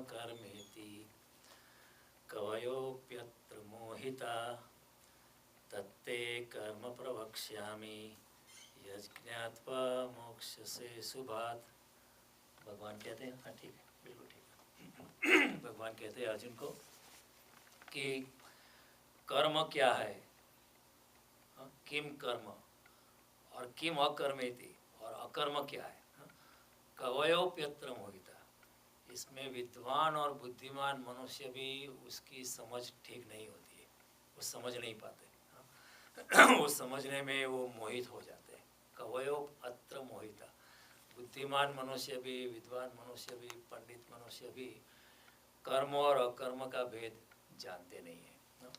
कर्मेति कवयोप्यत्र मोहिता तत्ते कर्म प्रवक्ष्यामि यज्ञात्वा मोक्षसे शुभात्। भगवान कहते हैं, हाँ ठीक है, बिल्कुल ठीक है। भगवान कहते हैं अर्जुन को कि कर्म क्या है, किम कर्म और किम अकर्मेति, और अकर्म क्या है। कवयोप्यत्र मोहिता, इसमें विद्वान और बुद्धिमान मनुष्य भी उसकी समझ ठीक नहीं होती है, वो समझ नहीं पाते। वो समझने में वो मोहित हो जाते हैं। कवयोप्यत्र मोहिता, बुद्धिमान मनुष्य भी, विद्वान मनुष्य भी, पंडित मनुष्य भी कर्म और अकर्म का भेद जानते नहीं है।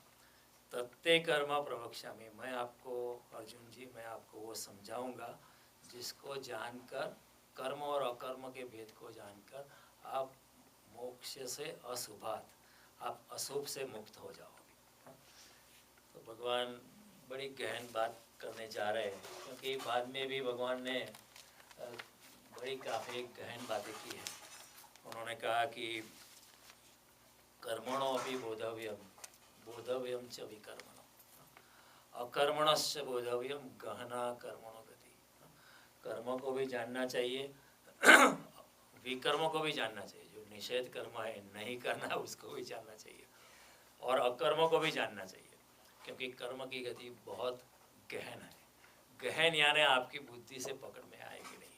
तत्ते कर्म प्रवक्ष्यामि, मैं आपको अर्जुन जी, मैं आपको वो समझाऊंगा जिसको जानकर, कर्म और अकर्म के भेद को जानकर आप मोक्ष से अशुभात, आप अशुभ से मुक्त हो जाओगे। तो भगवान बड़ी गहन बात करने जा रहे हैं, क्योंकि बाद में भी भगवान ने बड़ी काफ़ी गहन बातें की हैं। उन्होंने कहा कि कर्मणो अपि बोधव्यम, बोधव्यम च विकर्मणो, अकर्मणस्य बोधव्यम गहना कर्मणो गति। कर्म को भी जानना चाहिए, विकर्म को भी जानना चाहिए, जो निषेध कर्म है नहीं करना उसको भी जानना चाहिए, और अकर्म को भी जानना चाहिए, क्योंकि कर्म की गति बहुत गहन है। गहन यानी आपकी बुद्धि से पकड़ में आएगी नहीं।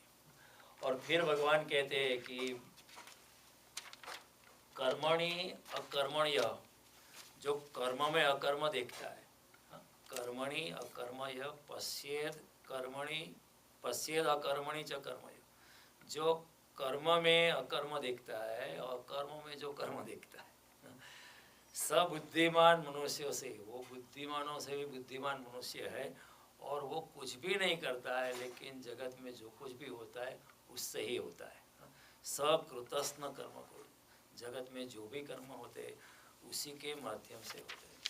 और फिर भगवान कहते हैं कि कर्मणि अकर्मण्य, जो कर्म में अकर्म देखता है, कर्मणि अकर्मण्य पश्येद कर्मणि पश्येद अकर्मणि च कर्मय, जो कर्म में अकर्म देखता है और कर्म में जो कर्म देखता है, सबुद्धिमान मनुष्यों से, वो बुद्धिमानों से भी बुद्धिमान मनुष्य है, और वो कुछ भी नहीं करता है, लेकिन जगत में जो कुछ भी होता है उससे ही होता है। सकृतस्न कर्म को, जगत में जो भी कर्म होते हैं उसी के माध्यम से होते हैं।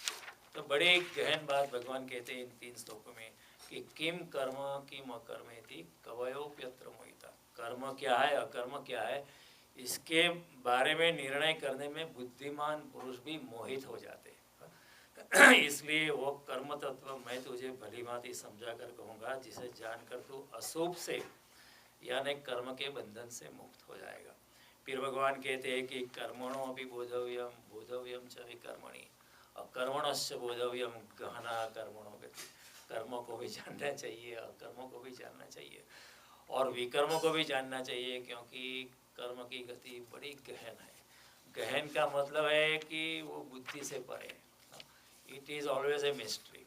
तो बड़े गहन बात भगवान कहते हैं इन 3 श्लोकों में कि किम कर्म किम अकर्मेति कवयोप्यत्र मोहिता, कर्म क्या है, अकर्म क्या है, इसके बारे में निर्णय करने में बुद्धिमान पुरुष भी मोहित हो जाते हैं। इसलिए वो कर्म तत्व मैं तुझे भली भांति समझा कर कहूँगा, जिसे जानकर तू अशुभ से यानी कर्म के बंधन से मुक्त हो जाएगा। फिर भगवान कहते हैं कि कर्मणो अपि बोधव्यम, बोधव्यम च विकर्मणि, अकर्मणस्य बोधव्यम गहना कर्मणो गति। कर्म को भी जानना चाहिए, अकर्म को भी जानना चाहिए, और विकर्म को भी जानना चाहिए, क्योंकि कर्म की गति बड़ी गहन है। गहन का मतलब है कि वो बुद्धि से परे है। It is always a mystery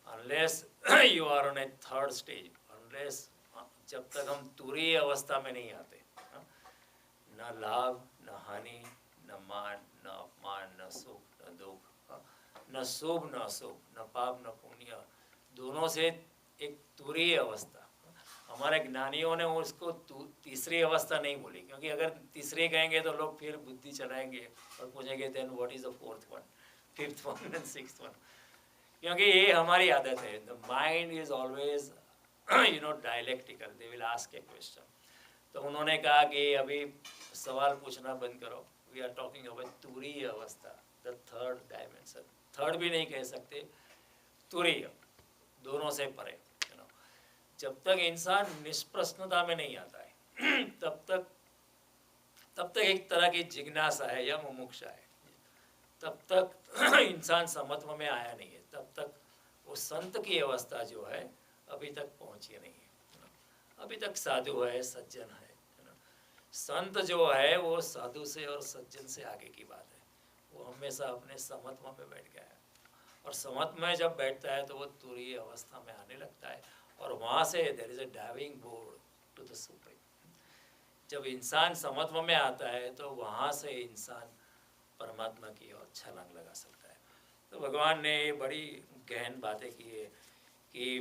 unless you are on a third stage, unless, जब तक हम तुरीय अवस्था में नहीं आते, न लाभ न हानि, न मान न अपमान, न सुख न दुख, न शुभ न अशुभ, न पाप न पुण्य, दोनों से एक तुरीय अवस्था। हमारे ज्ञानियों ने उसको तीसरी अवस्था नहीं बोली, क्योंकि अगर तीसरी कहेंगे तो लोग फिर बुद्धि चलाएंगे और पूछेंगे then what is the fourth one, fifth one and sixth one, क्योंकि ये हमारी आदत है। The mind is always dialectical, they will ask a question. तो उन्होंने कहा कि अभी सवाल पूछना बंद करो, वी आर टॉकिंग अबाउट तुरीय अवस्था, द थर्ड डायमेंशन। थर्ड भी नहीं कह सकते, तुरीय, दोनों से परे। जब तक इंसान निष्प्रश्नता में नहीं आता है तब तक एक तरह की जिज्ञासा है या मुमुक्षा है, तब तक इंसान समत्व में आया नहीं है, तब तक वो संत की अवस्था जो है अभी तक पहुंची नहीं है। अभी तक साधु है, सज्जन है। संत जो है वो साधु से और सज्जन से आगे की बात है। वो हमेशा अपने समत्व में बैठ गया है, और समत्व में जब बैठता है तो वो तुरीय अवस्था में आने लगता है, और वहाँ से there is a diving board to the supreme. जब इंसान समत्व में आता है तो वहाँ से इंसान परमात्मा की ओर छलांग लगा सकता है। तो भगवान ने ये बड़ी गहन बातें की है कि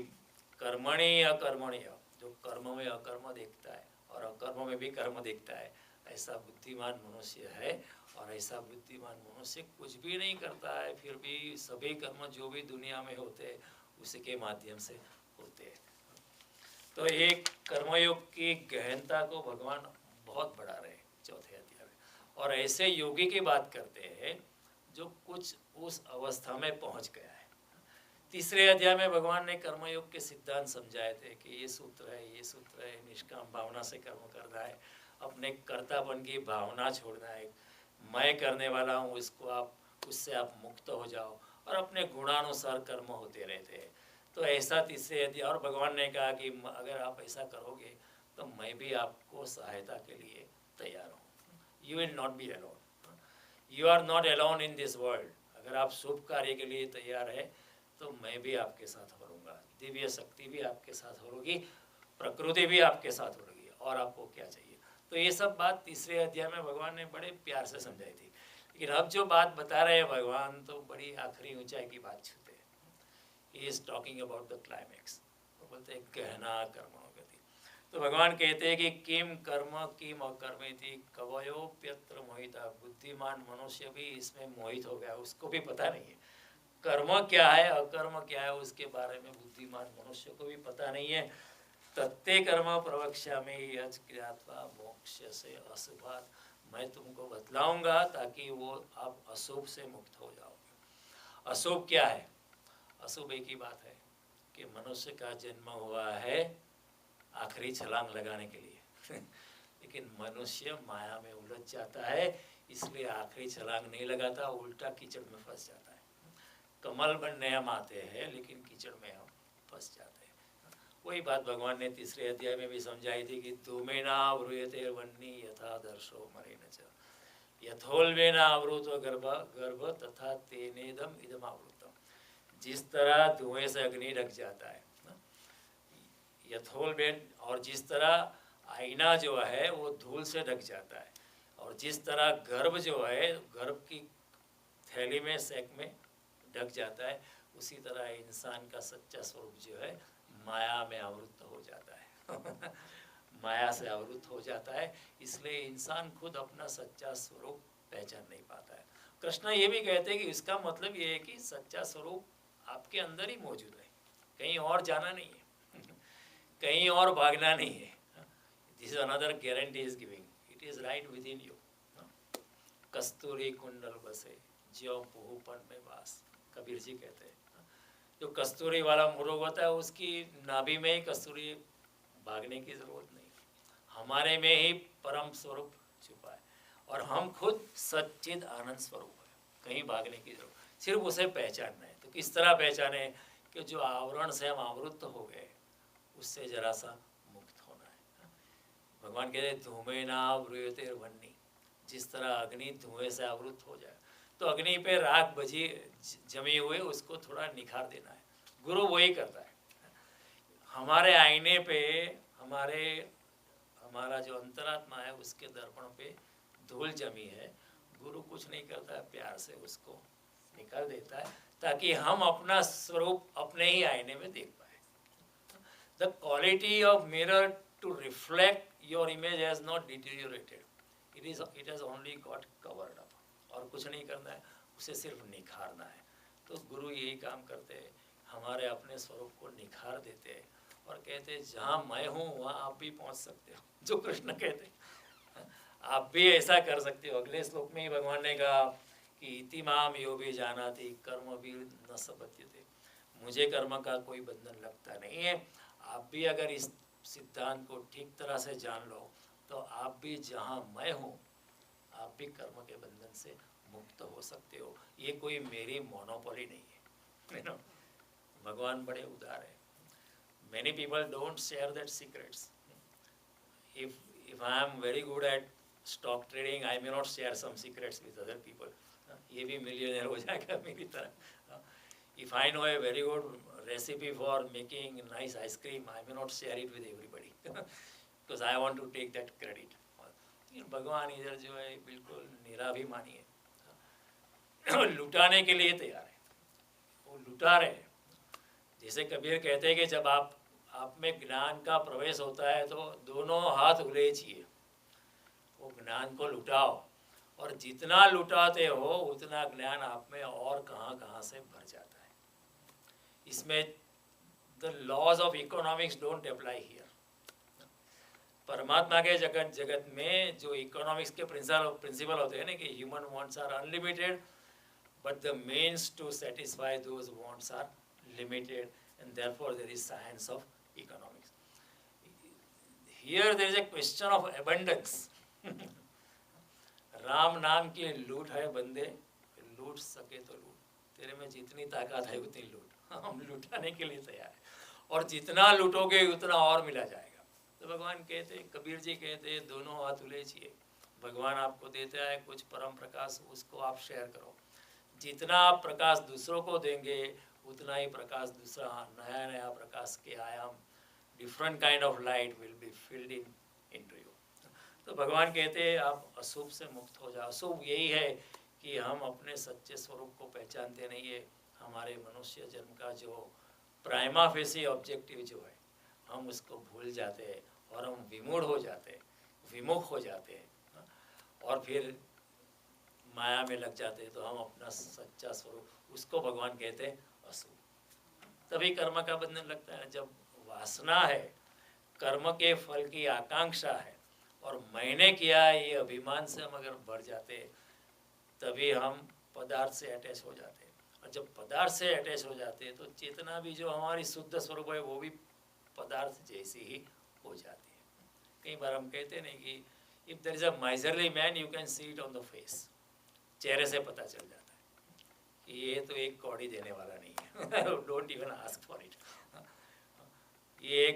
कर्मणि अकर्मण्य, जो कर्म में अकर्म देखता है और अकर्म में भी कर्म देखता है, ऐसा बुद्धिमान मनुष्य है। और ऐसा बुद्धिमान मनुष्य कुछ भी नहीं करता है, फिर भी सभी कर्म जो भी दुनिया में होते हैं उसी के माध्यम से होते हैं। तो एक कर्मयोग की गहनता को भगवान बहुत बढ़ा रहे हैं 4थे अध्याय में। और ऐसे योगी की बात करते हैं जो कुछ उस अवस्था में पहुंच गया है। तीसरे अध्याय में भगवान ने कर्मयोग के सिद्धांत समझाए थे कि ये सूत्र है, ये सूत्र है, निष्काम भावना से कर्म करना है, अपने कर्तापन की भावना छोड़ना है, मैं करने वाला हूँ इसको उससे आप मुक्त हो जाओ और अपने गुणानुसार कर्म होते रहते हैं। तो ऐसा तीसरे अध्याय, और भगवान ने कहा कि अगर आप ऐसा करोगे तो मैं भी आपको सहायता के लिए तैयार हूँ। You will not be alone, you are not alone in this world. अगर आप शुभ कार्य के लिए तैयार है तो मैं भी आपके साथ होऊंगा, दिव्य शक्ति भी आपके साथ होगी, प्रकृति भी आपके साथ होगी, और आपको क्या चाहिए। तो ये सब बात तीसरे अध्याय में भगवान ने बड़े प्यार से समझाई थी। लेकिन अब जो बात बता रहे हैं भगवान तो बड़ी आखिरी ऊंचाई की बात छूते हैं। He is talking about the climax. वो बोलते हैं गहना कर्मणोगति। तो भगवान कहते हैं कि किम कर्म किम अकर्मेति कवयोप्यत्र मोहिता। बुद्धिमान मनुष्य भी इसमें मोहित हो गया, उसको भी पता नहीं है कर्म क्या है अकर्म क्या है, उसके बारे में बुद्धिमान मनुष्य को भी पता नहीं है। तत्ते कर्म प्रवक्ष्यामि यज् ज्ञात्वा मोक्ष से अशुभात्। मैं तुमको बतलाऊंगा ताकि वो आप अशुभ से मुक्त हो जाओगे। अशुभ क्या है? अशुभ एक ही बात है कि मनुष्य का जन्म हुआ है आखिरी छलांग लगाने के लिए लेकिन मनुष्य माया में उलझ जाता है, इसलिए आखिरी छलांग नहीं लगाता, उल्टा कीचड़ में फंस जाता है। कमल बनने हम आते हैं लेकिन कीचड़ में हम फंस जाते हैं। वही बात भगवान ने तीसरे अध्याय में भी समझाई थी कि धूमेना व्रूयते वह्नि यथा दर्शो मरेण च यथोल्बेना आवृतो गर्भ गर्भ तथा तेनेदम इदम आवृतम। जिस तरह धुएं से अग्नि ढक जाता है यथोल्बेन, और जिस तरह आईना जो है वो धूल से ढक जाता है, और जिस तरह गर्भ जो है गर्भ की थैली में सैक में ढक जाता है, उसी तरह इंसान का सच्चा स्वरूप जो है माया में आवृत हो जाता है माया से आवृत हो जाता है, इसलिए इंसान खुद अपना सच्चा स्वरूप पहचान नहीं पाता है। कृष्ण ये भी कहते हैं कि इसका मतलब ये है कि सच्चा स्वरूप आपके अंदर ही मौजूद है, कहीं और जाना नहीं है कहीं और भागना नहीं है। This is another guarantee is giving, it is right within you. कस्तूरी कुंडल बसे ज्यों पुहुपन में वास, कबीर जी कहते हैं। जो कस्तूरी वाला मुर्ग होता है उसकी नाभि में ही कस्तूरी, भागने की जरूरत नहीं, हमारे में ही परम स्वरूप छुपा है, और हम खुद सच्चिद आनंद स्वरूप है, कहीं भागने की जरूरत, सिर्फ उसे पहचानना है। तो किस तरह पहचाने कि जो आवरण से हम आवृत हो गए उससे जरा सा मुक्त होना है। भगवान कहते हैं धूमे ना व्रूयते वह्नि, जिस तरह अग्नि धुएं से आवृत हो जाए तो अग्नि पे राख बजी जमी हुई उसको थोड़ा निखार देना है। गुरु वही करता है। हमारे आईने पे हमारा जो अंतरात्मा है उसके दर्पण पे धूल जमी है, गुरु कुछ नहीं करता है, प्यार से उसको निकाल देता है ताकि हम अपना स्वरूप अपने ही आईने में देख पाए। The quality of mirror to reflect your image has not deteriorated, it has only got covered up. और कुछ नहीं करना है, उसे सिर्फ निखारना है। तो गुरु यही काम करते हैं, हमारे अपने स्वरूप को निखार देते हैं और कहते हैं जहाँ मैं हूँ वहाँ आप भी पहुँच सकते हो, जो कृष्ण कहते हैं आप भी ऐसा कर सकते हो। अगले श्लोक में ही भगवान ने कहा कि इति माम यो भी जाना थी कर्म भी न सबध्यते, मुझे कर्म का कोई बंधन लगता नहीं है। आप भी अगर इस सिद्धांत को ठीक तरह से जान लो तो आप भी जहाँ मैं हूँ आप भी कर्म के बंधन से मुक्त हो सकते हो। ये कोई मेरी मोनोपोली नहीं है, भगवान बड़े उदार है। Many people don't share that secrets. If I am very good at stock trading, I may not share some secrets with other people. ये भी मिलियनर हो जाएगा मेरी तरह। If I know a very good recipe for making nice ice cream, I may not share it with everybody because I want to take that credit. भगवान इधर जो है बिल्कुल निराभिमानी है, लुटाने के लिए तैयार है, वो लुटा रहे हैं। जैसे कबीर कहते हैं कि जब आप में ज्ञान का प्रवेश होता है तो दोनों हाथ उलेचिए, वो ज्ञान को लुटाओ, और जितना लुटाते हो उतना ज्ञान आप में और कहाँ से भर जाता है। इसमें the laws of economics don't apply here. परमात्मा के जगत में जो इकोनॉमिक्स के प्रिंसिपल होते हैं ना कि human wants are unlimited, but the means to satisfy those wants are limited, and therefore there is science of economics. Here there is a question of abundance. Ram नाम की लूट है बंदे, लूट सके तो लूट, तेरे में जितनी ताकत है उतनी लूट, हम लूटाने के लिए तैयार है, और जितना लूटोगे उतना और मिला जाएगा। तो भगवान कहते, कबीर जी कहते, दोनों हाथ उलेचिए, भगवान आपको देता है कुछ परम प्रकाश, उसको आप शेयर करो। जितना आप प्रकाश दूसरों को देंगे उतना ही प्रकाश दूसरा नया नया प्रकाश के आयाम, different kind of light will be filled into you. तो भगवान कहते हैं आप अशुभ से मुक्त हो जाओ। अशुभ यही है कि हम अपने सच्चे स्वरूप को पहचानते नहीं है। हमारे मनुष्य जन्म का जो प्राइमा फेसी ऑब्जेक्टिव जो है, हम उसको भूल जाते हैं और हम विमूढ़ हो जाते हैं, विमुख हो जाते हैं, और फिर माया में लग जाते हैं। तो हम अपना सच्चा स्वरूप, उसको भगवान कहते हैं अशुभ। तभी कर्म का बंधन लगता है। जब वासना है, कर्म के फल की आकांक्षा है, और मैंने किया है ये अभिमान से हम अगर बढ़ जाते, तभी हम पदार्थ से अटैच हो जाते हैं। और जब पदार्थ से अटैच हो जाते हैं तो चेतना भी जो हमारी शुद्ध स्वरूप है वो भी पदार्थ जैसी ही हो जाती है। कई बार हम कहते नहीं कि if there is a miserly man you can see it on the face, चेहरे से पता चल जाता है कि ये तो एक कौड़ी देने वाला नहीं है। Don't even ask for it, ये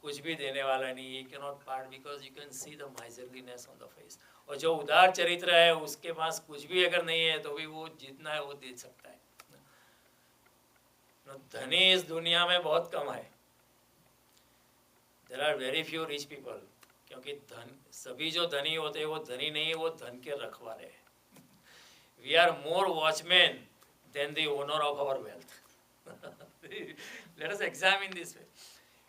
कुछ भी देने वाला नहीं है, can not part, because you can see the miserliness on the face. और जो उदार चरित्र है उसके पास कुछ भी अगर नहीं है तो भी वो जितना है वो दे सकता है। धनी इस दुनिया में बहुत कम है, there are very few rich people, क्योंकि धन, सभी जो धनी होते हैं वो धनी नहीं है, वो धन के रखवाले हैं। We are more watchmen than the owner of our wealth. Let us examine this way.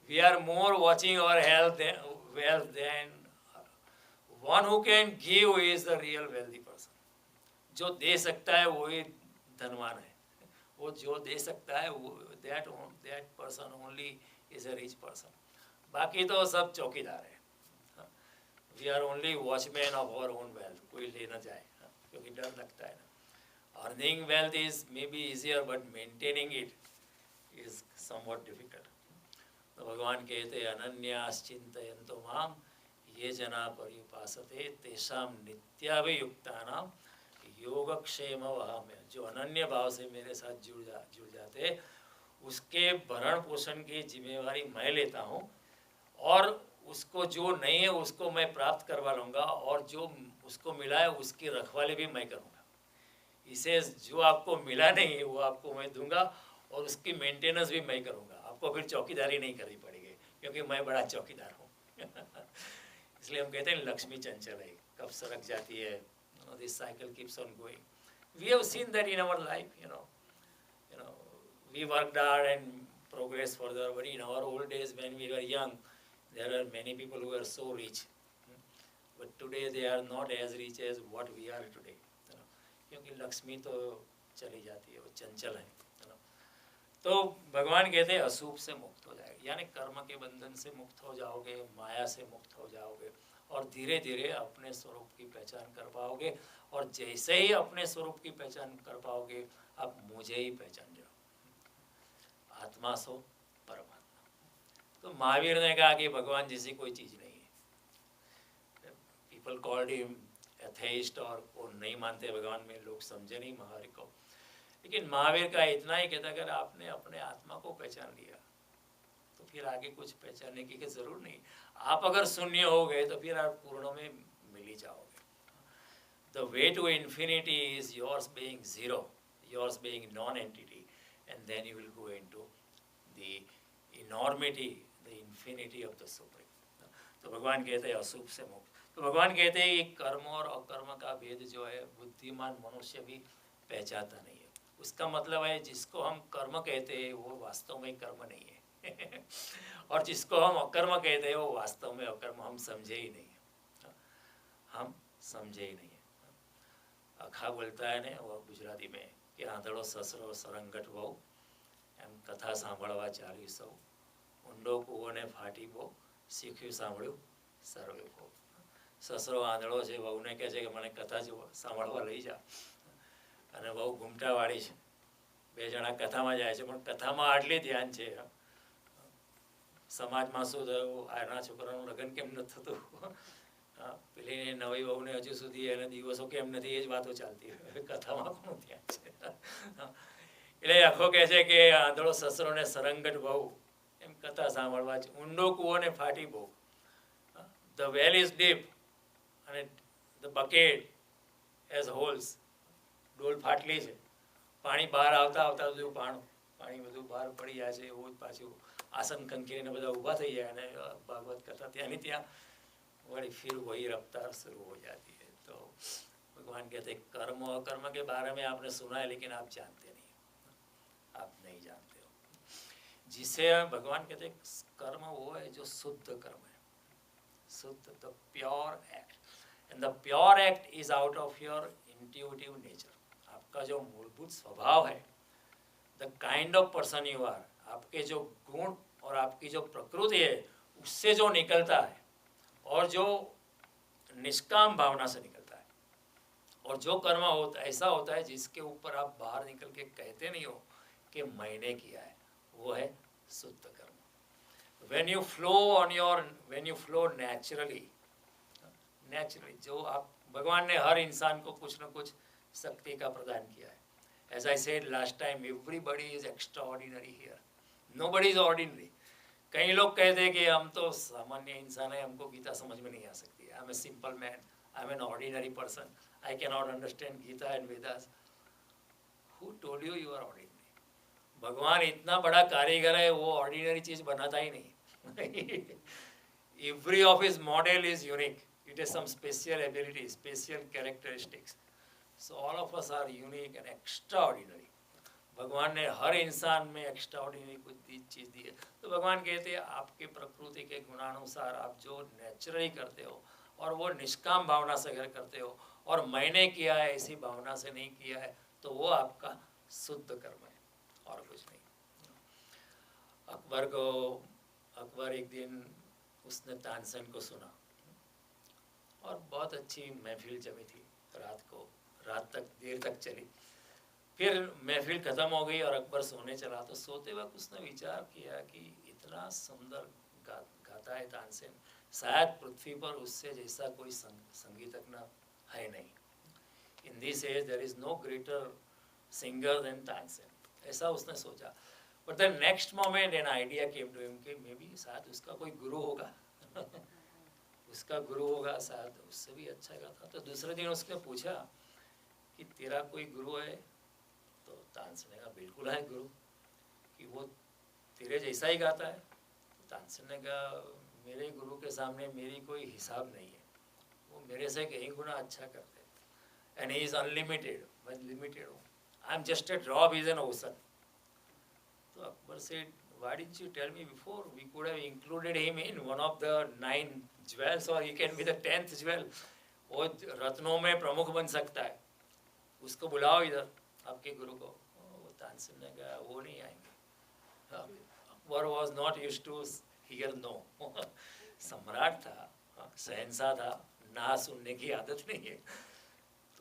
We are more watching our wealth than one who can give is the real wealthy person. जो दे सकता है वही धनवान है, वो जो दे सकता है वो that person only is a rich person. बाकी तो सब चौकीदार है। We are only watchmen of our own wealth. कोई लेना जाए क्योंकि डर लगता है ना। Earning wealth is maybe easier, but maintaining it is somewhat difficult. तो भगवान कहते हैं अनन्याश्चिन्तयन्तो माम ये जना पर्युपासते तेषां नित्याभियुक्तानां योगक्षेम वहाम्यहम्। जो अनन्य भाव से मेरे साथ जुड़ जाते, उसके भरण पोषण की जिम्मेवारी मैं लेता हूँ, और उसको जो नहीं है उसको मैं प्राप्त करवा लूँगा, और जो उसको मिला है उसकी रखवाली भी मैं करूँगा। इसे जो आपको मिला नहीं है वो आपको मैं दूंगा, और उसकी मेंटेनेंस भी मैं करूँगा। आपको फिर चौकीदारी नहीं करनी पड़ेगी, क्योंकि मैं बड़ा चौकीदार हूँ। इसलिए हम कहते हैं लक्ष्मी चंचल है, कब सरक जाती है। This cycle keeps on going. We have seen that in our life, you know we worked hard and progressed further, but in our old days when we were young there are many people who are so rich, but today they are not as rich as what we are today, क्योंकि लक्ष्मी तो चली जाती है, वो चंचल है ना। तो भगवान कहते हैं अशुभ से मुक्त हो जाएगा, यानी कर्म के बंधन से मुक्त हो जाओगे, माया से मुक्त हो जाओगे, और धीरे धीरे अपने स्वरूप की पहचान कर पाओगे। और जैसे ही अपने स्वरूप की पहचान कर पाओगे, आप मुझे ही पहचान जाओ, आत्मा सो परमात्मा। तो महावीर ने कहा कि भगवान जैसी कोई चीज़ नहीं है। पीपल कॉल्ड हिम एथेइस्ट, और वो नहीं मानते भगवान में, लोग समझे नहीं महावीर को। लेकिन महावीर का इतना ही कहता, अगर आपने अपने आत्मा को पहचान लिया तो फिर आगे कुछ पहचानने की जरूर नहीं। आप अगर शून्य हो गए तो फिर आप पूर्ण में मिल ही जाओगे। The way to infinity is yours being zero, yours being non entity, and then you will go into the enormity, the infinity of the supreme. तो भगवान कहते हैं अशुभ से मुक्त। तो भगवान कहते हैं कि कर्म और अकर्म का भेद जो है बुद्धिमान मनुष्य भी पहचानता नहीं है। उसका मतलब है जिसको हम कर्म कहते हैं वो वास्तव में कर्म नहीं है और जिसको हम अकर्म कहते हैं वो वास्तव में अकर्म, हम समझे ही नहीं है, हम समझे ही नहीं है। अखा बोलता है ने वो गुजराती में कि आंधड़ो ससरो सरंगट बहू एम कथा सांभळवा चाली सौ, ઊંડો કૂવો ને ફાટી બહુ શીખ્યું સાંભળ્યું સર્વે ભોગ. સસરો આંધળો છે, વહુને કહે છે કે મને કથા સાંભળવા લઈ જા, અને બહુ ઘૂમટાવાળી છે, બે જણા કથામાં જાય છે, પણ કથામાં આટલી ધ્યાન છે, સમાજમાં શું થયું, આના છોકરાનું લગ્ન કેમ નથી થતું, પેલી નવી વહુને હજુ સુધી એને દિવસો કેમ નથી, એ જ વાતો ચાલતી હોય, કથામાં કોનું ધ્યાન છે. એટલે આખો કહે છે કે આંધળો સસરો ને સરંગટ બહુ, એમ કથા સાંભળવા છે. ઊંડો કૂવો ને ફાટી બહુ. ધ વેલ ઇઝ ડીપ અને ધ બકેટ એઝ હોલ્સ. ડોલ ફાટલી છે, પાણી બહાર આવતા આવતા બધું પાણી બધું બહાર પડી જાય છે. એવું જ પાછું આસન ખંખેરીને બધા ઊભા થઈ જાય અને ભાગવત કથા ત્યાંની ત્યાં वही फिर वही रफ्तार शुरू हो जाती है. तो भगवान कहते हैं कर्म और कर्म के बारे में आपने सुना है लेकिन आप जानते नहीं, आप नहीं जानते हो. जिसे भगवान कहते हैं कर्म वो है जो शुद्ध कर्म है, शुद्ध, the pure act. And the pure act is out of your intuitive nature. आपका जो मूलभूत स्वभाव है, the kind of person you are, आपके जो गुण और आपकी जो प्रकृति है उससे जो निकलता है, और जो निष्काम भावना से निकलता है, और जो कर्म होता ऐसा होता है जिसके ऊपर आप बाहर निकल के कहते नहीं हो कि मैंने किया है, वो है शुद्ध कर्म. when you flow naturally, जो आप भगवान ने हर इंसान को कुछ न कुछ शक्ति का प्रदान किया है. as I said last time, everybody is extraordinary here, nobody is ordinary. कई लोग कहते हैं कि हम तो सामान्य इंसान है, हमको गीता समझ में नहीं आ सकती. I am a simple man, I am an ordinary person, I can not understand Gita and Vedas. Who told you you are ordinary? भगवान इतना बड़ा कारीगर है, वो ऑर्डिनरी चीज बनाता ही नहीं. Every of his model is unique, it is some special ability, special characteristics. So all of us are unique and extraordinary. भगवान ने हर इंसान में एक्स्ट्राऑर्डिनरी कुछ चीज़ दी है. तो भगवान कहते हैं आपके प्रकृति के गुणानुसार आप जो नेचुरली करते हो और वो निष्काम भावना से अगर करते हो और मैंने किया है ऐसी भावना से नहीं किया है, तो वो आपका शुद्ध कर्म है और कुछ नहीं. अकबर एक दिन उसने तानसेन को सुना और बहुत अच्छी महफिल जमी थी. रात तक देर तक चली. फिर महफिल ख़त्म हो गई और अकबर सोने चला. तो सोते वक्त उसने विचार किया कि इतना सुंदर गाता है तानसेन, शायद पृथ्वी पर उससे जैसा कोई संगीतज्ञ है नहीं. In this age there is no greater singer than Tansen, ऐसा उसने सोचा. But the next moment an idea came to him कि मे बी शायद उसका कोई गुरु होगा. उसका गुरु होगा, शायद उससे भी अच्छा गाता. तो दूसरे दिन उसने पूछा कि तेरा कोई गुरु है? तो तानसेन ने कहा बिल्कुल है गुरु, कि वो तेरे जैसा ही गाता है. तो तानसेन ने कहा मेरे गुरु के सामने मेरी कोई हिसाब नहीं है, वो मेरे से कई गुना अच्छा करते हैं. एंड ही इज अनलिमिटेड, मैं लिमिटेड हूँ. I am just a drop, is an ocean. तो Akbar said why didn't you tell me before, we could have included him in one of the 9 jewels और he can be the 10th jewel. वो रत्नों में प्रमुख बन सकता है, उसको बुलाओ इधर आपके गुरु को. वो तानसेन ने कहा वो नहीं आएंगे. Akbar was not used to hear no. सम्राट था, शहंशाह था, ना सुनने की आदत नहीं है.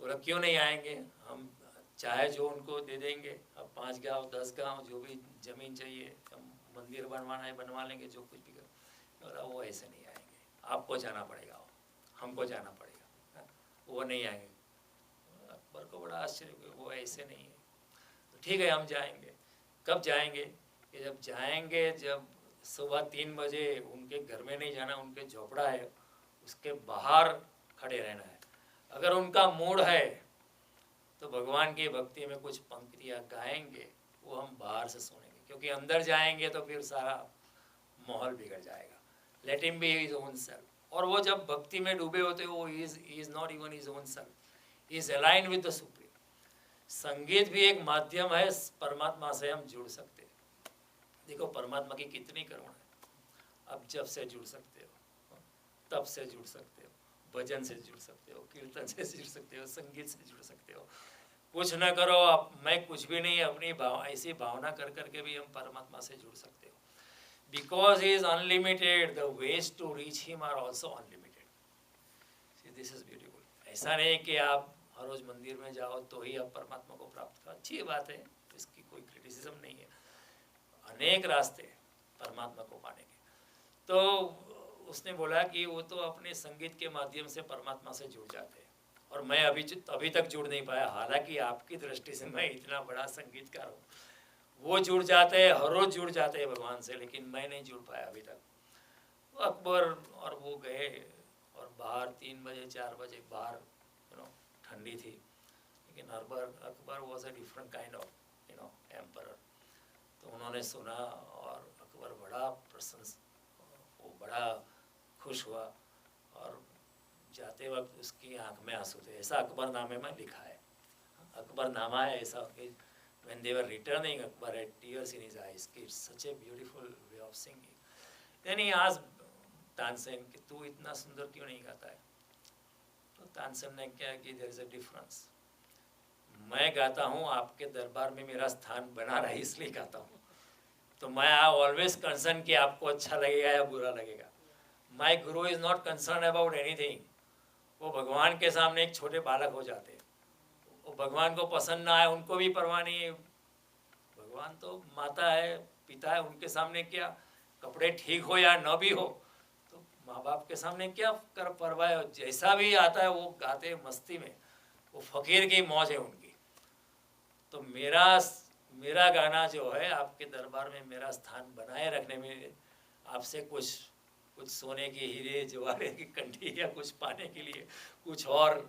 तो क्यों नहीं आएंगे, हम चाहे जो उनको दे देंगे. अब 5 गाँव 10 गाँव जो भी जमीन चाहिए, हम मंदिर बनवाना है बनवा लेंगे, जो कुछ भी कर. वो ऐसे नहीं आएंगे, आपको जाना पड़ेगा, हमको जाना पड़ेगा, वो नहीं आएंगे. अकबर को बड़ा आश्चर्य, वो ऐसे नहीं है. तो ठीक है हम जाएंगे. कब जाएंगे? कि जब जाएंगे, जब सुबह 3 बजे उनके घर में नहीं जाना, उनके झोपड़ा है उसके बाहर खड़े रहना है. अगर उनका मूड है तो भगवान की भक्ति में कुछ पंक्तियाँ गाएंगे, वो हम बाहर से सुनेंगे, क्योंकि अंदर जाएंगे तो फिर सारा माहौल बिगड़ जाएगा. Let him be his own self. और वो जब भक्ति में डूबे होते वो is not even his own self, is align with the supreme. संगीत भी एक माध्यम है, परमात्मा से हम जुड़ सकते हैं. देखो परमात्मा की कितनी करुणा है. अब जब से जुड़ सकते हो, तब से जुड़ सकते हो, भजन से जुड़ सकते हो, कीर्तन से जुड़ सकते हो, संगीत से जुड़ सकते हो. कुछ न करो, अब मैं कुछ भी नहीं, अपनी ऐसी भावना कर करके भी हम परमात्मा से जुड़ सकते हो. Because he is unlimited, the ways to reach him are also unlimited. See, this is beautiful. ऐसा नहीं कि आप हर रोज मंदिर में जाओ तो ही आप परमात्मा को प्राप्त करो, अच्छी बात है, इसकी कोई क्रिटिसिज्म नहीं है। अनेक रास्ते परमात्मा को पाने के। तो उसने बोला कि वो तो अपने संगीत के माध्यम से परमात्मा से जुड़ जाते हैं, और मैं अभी तक जुड़ नहीं पाया। हालांकि आपकी दृष्टि से मैं इतना बड़ा संगीतकार हूँ, वो जुड़ जाते हैं, हर रोज जुड़ जाते हैं भगवान से, लेकिन मैं नहीं जुड़ पाया अभी तक। तो अकबर और वो गए, और बाहर 3 बजे 4 बजे बाहर ठंडी थी, लेकिन Akbar was a different kind of emperor. तो उन्होंने सुना और अकबर बड़ा प्रसन्न, वो बड़ा खुश हुआ, और जाते वक्त उसकी आंख में आंसू थे। ऐसा अकबरनामे में लिखा है, अकबरनामा है ऐसा कि when they were returning, Akbar had tears in his eyes. It's such a beautiful way of singing. Then he asked Tansen कि तू इतना सुंदर क्यों नहीं गाता है? तो तानसेन ने क्या कि there is a difference. मैं गाता हूँ, आपके दरबार में मेरा स्थान बना रहा है इसलिए गाता हूँ। तो मैं ऑलवेज कंसर्न कि आपको अच्छा लगेगा या बुरा लगेगा। माई गुरु is not concern about anything. वो भगवान के सामने एक छोटे बालक हो जाते हैं, वो भगवान को पसंद ना आए उनको भी परवाह नहीं है। भगवान तो माता है, पिता है, उनके सामने क्या, कपड़े ठीक हो या न भी हो, तो माँ बाप के सामने क्या कर परवाह है, जैसा भी आता है वो गाते मस्ती में, वो फकीर की मौज है उनकी। तो मेरा गाना जो है आपके दरबार में मेरा स्थान बनाए रखने में, आपसे कुछ सोने के हीरे जवाहरे की कंठी या कुछ पाने के लिए, कुछ और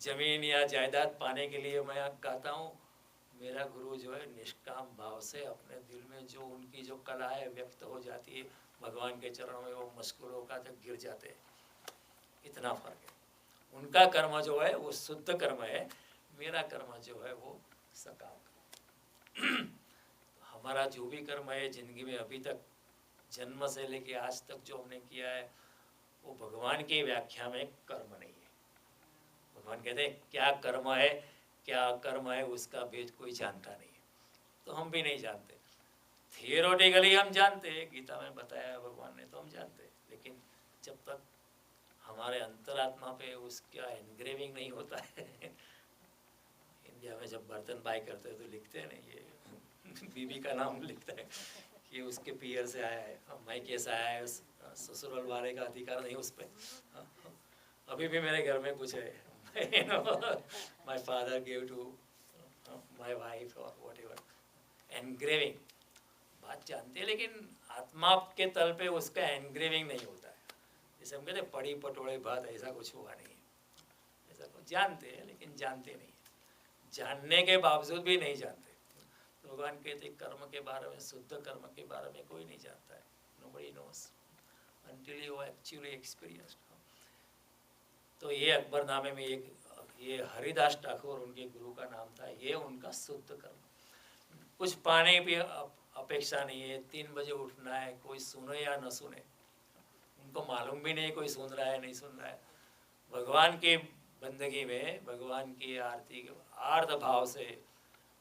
जमीन या जायदाद पाने के लिए मैं गाता हूँ। मेरा गुरु जो है निष्काम भाव से अपने दिल में जो उनकी जो कला है व्यक्त हो जाती है, भगवान के चरणों में वो मशगूल होकर जब गिर जाते हैं। इतना फर्क है। उनका कर्म जो है वो शुद्ध कर्म है, मेरा कर्म जो है वो सकाम कर्म। हमारा जो भी कर्म है जिंदगी में अभी तक, जन्म से लेके आज तक जो हमने किया है, वो भगवान की व्याख्या में कर्म नहीं है। भगवान कहते हैं क्या कर्म है, क्या कर्म है, उसका भेद कोई जानता नहीं है। तो हम भी नहीं जानते। थियोरेटिकली हम जानते हैं, गीता में बताया है भगवान ने, तो हम जानते हैं, लेकिन जब तक हमारे अंतरात्मा पे उसका एनग्रेविंग नहीं होता है। इंडिया में जब बर्तन बाय करते हैं तो लिखते हैं ना, ये बीबी का नाम लिखता है कि उसके पियर से आया है, मैं कैसा आया है, ससुराल वाले का अधिकार नहीं उस पर। अभी भी मेरे घर में कुछ है, my father gave to my wife or whatever, engraving। बात जानते हैं, लेकिन आत्मा के तल पे उसका एनग्रेविंग नहीं होता है। जैसे हम कहते हैं पड़ी पटोड़े बात, ऐसा कुछ हुआ नहीं है। ऐसा कुछ जानते हैं लेकिन जानते नहीं, जानने के बावजूद भी नहीं जानते। तो भगवान कहते कर्म के बारे में, शुद्ध कर्म के बारे में कोई नहीं जानता है। Nobody knows until you actually experienced। तो ये अकबरनामे में ये हरिदास ठाकुर उनके गुरु का नाम था। ये उनका शुद्ध कर्म, कुछ पाने की अपेक्षा नहीं है। 3 बजे उठना है, कोई सुने या न सुने, उनको मालूम भी नहीं कोई सुन रहा है नहीं सुन रहा है। भगवान की बंदगी में, भगवान की आरती आर्त भाव से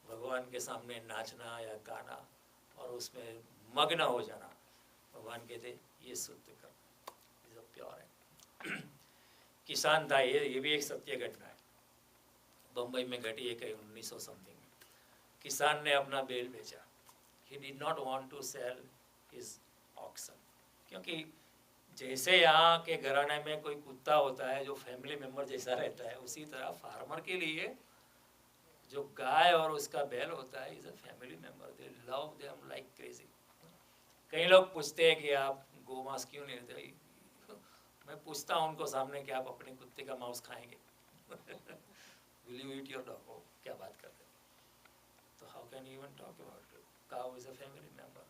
भगवान के सामने नाचना या गाना और उसमें मग्न हो जाना, भगवान कहते ये शुद्ध कर्म, ये प्योर है। किसान था, ये भी एक सत्य घटना है, बम्बई में घटी है कहीं 1900 समथिंग में। किसान ने अपना बैल बेचा। He did not want to sell his oxen, क्योंकि जैसे यहाँ के घराने में कोई कुत्ता होता है जो फैमिली मेंबर जैसा रहता है, उसी तरह फार्मर के लिए जो गाय और उसका बैल होता है is a family member. They love them like crazy. कई लोग पूछते हैं कि आप गोमांस क्यों नहीं लेते? मैं पूछता हूँ उनको सामने कि आप अपने कुत्ते का मांस खाएंगे? Will you eat your dog? क्या बात करते हैं? तो how can you even talk about it? Cow is a family member.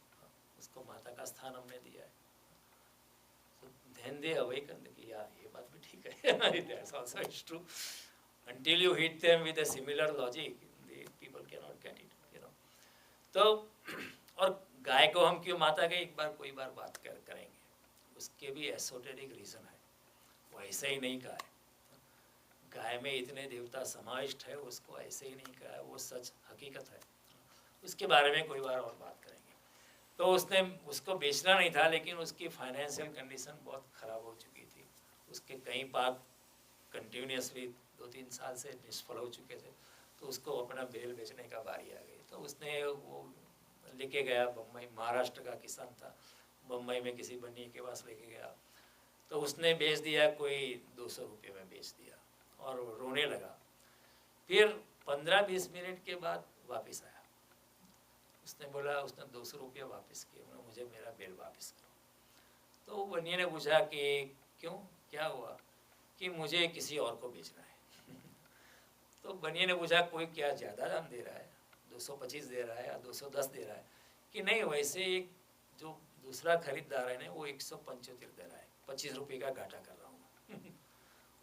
उसको माता का स्थान हमने दिया है। So then they awaken कि यार ये बात भी ठीक है। That's also it's true. Until you hit them with a similar logic, the people cannot get it, you know. तो और गाय को हम क्यों माता के एक बार कोई बार बात करेंगे, उसके भी एसोटेरिक रीज़न है। वो ऐसे ही नहीं कहा है, गाय में इतने देवता समाविष्ट है, उसको ऐसे ही नहीं कहा है, वो सच हकीकत है। उसके बारे में कोई बार और बात करेंगे। तो उसने उसको बेचना नहीं था, लेकिन उसकी फाइनेंशियल कंडीशन बहुत ख़राब हो चुकी थी। उसके कई पार्क कंटिन्यूसली 2-3 साल से निष्फल हो चुके थे, तो उसको अपना बेल बेचने का बारी आ गई। तो उसने वो लेके गया बम्बई, महाराष्ट्र का किसान था, बम्बई में किसी बनिए के पास लेके गया, तो उसने बेच दिया, कोई 200 रुपये में बेच दिया और रोने लगा। फिर 15-20 मिनट के बाद वापस आया, उसने बोला, उसने 200 रुपये वापस किए, मुझे मेरा बेल वापस करो। तो बनिए ने पूछा कि क्यों, क्या हुआ? कि मुझे किसी और को बेचना है। तो बनिए ने पूछा कोई क्या ज़्यादा दाम दे रहा है, 225 दे रहा है या 210 दे रहा है? कि नहीं, वैसे एक जो दूसरा खरीदार है ना, वो 175 दे रहा है, 25 रुपये का घाटा कर रहा हूँ।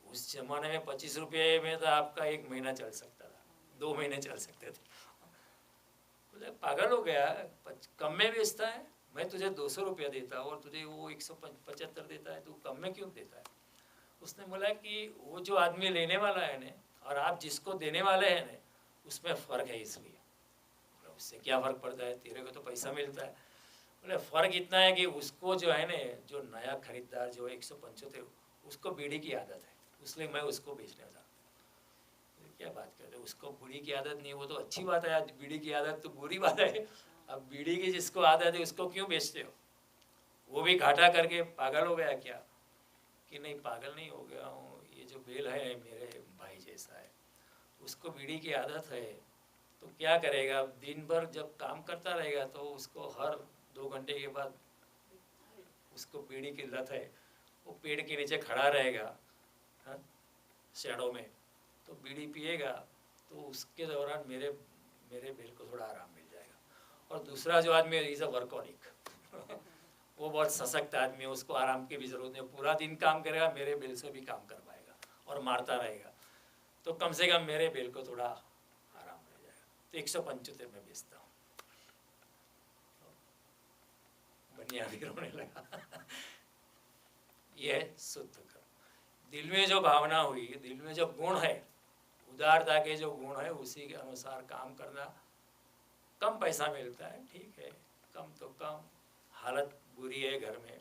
उस जमाने में 25 रुपये में तो आपका 1 महीना चल सकता था, 2 महीने चल सकते थे। बोले पागल हो गया, कम में बेचता है, मैं तुझे 200 रुपया देता हूँ और तुझे वो 175 देता है, तू कम में क्यों देता है? उसने बोला कि वो जो आदमी लेने वाला है ना, और आप जिसको देने वाले हैं ना, उसमें फ़र्क है, इसलिए। उससे क्या फ़र्क पड़ता है, तेरे को तो पैसा मिलता है। बोले फ़र्क इतना है कि उसको जो है ना, जो नया खरीदार जो 175, उसको बीड़ी की आदत है, इसलिए मैं उसको बेचने था। क्या बात करते हो, उसको बीड़ी की आदत नहीं, वो तो अच्छी बात है, आज बीड़ी की आदत तो बुरी बात है। अब बीड़ी की जिसको आदत है उसको क्यों बेचते हो? वो भी घाटा करके पागल हो गया क्या? कि नहीं, पागल नहीं हो गया हूँ, ये जो बेल है मेरे भाई जैसा है, उसको बीड़ी की आदत है, तो क्या करेगा, दिन भर जब काम करता रहेगा तो उसको हर 2 घंटे के बाद उसको बीड़ी की लत है, वो पेड़ के नीचे खड़ा रहेगा, हाँ, शैडो में, तो बीड़ी पिएगा, तो उसके दौरान मेरे बेल को थोड़ा आराम मिल जाएगा। और दूसरा जो आदमी है, इज़ अ वर्कॉनिक, वो बहुत सशक्त आदमी है, उसको आराम की भी ज़रूरत नहीं, पूरा दिन काम करेगा, मेरे बेल से भी काम करवाएगा और मारता रहेगा, तो कम से कम मेरे बेल को थोड़ा आराम मिल जाएगा। तो 175 में बेचता हूँ। बनिया भी रोने लगा। ये शुद्ध कर्म, दिल में जो भावना हुई, दिल में जो गुण है, उदारता के जो गुण है, उसी के अनुसार काम करना। कम पैसा मिलता है, ठीक है, कम तो कम, हालत बुरी है, घर में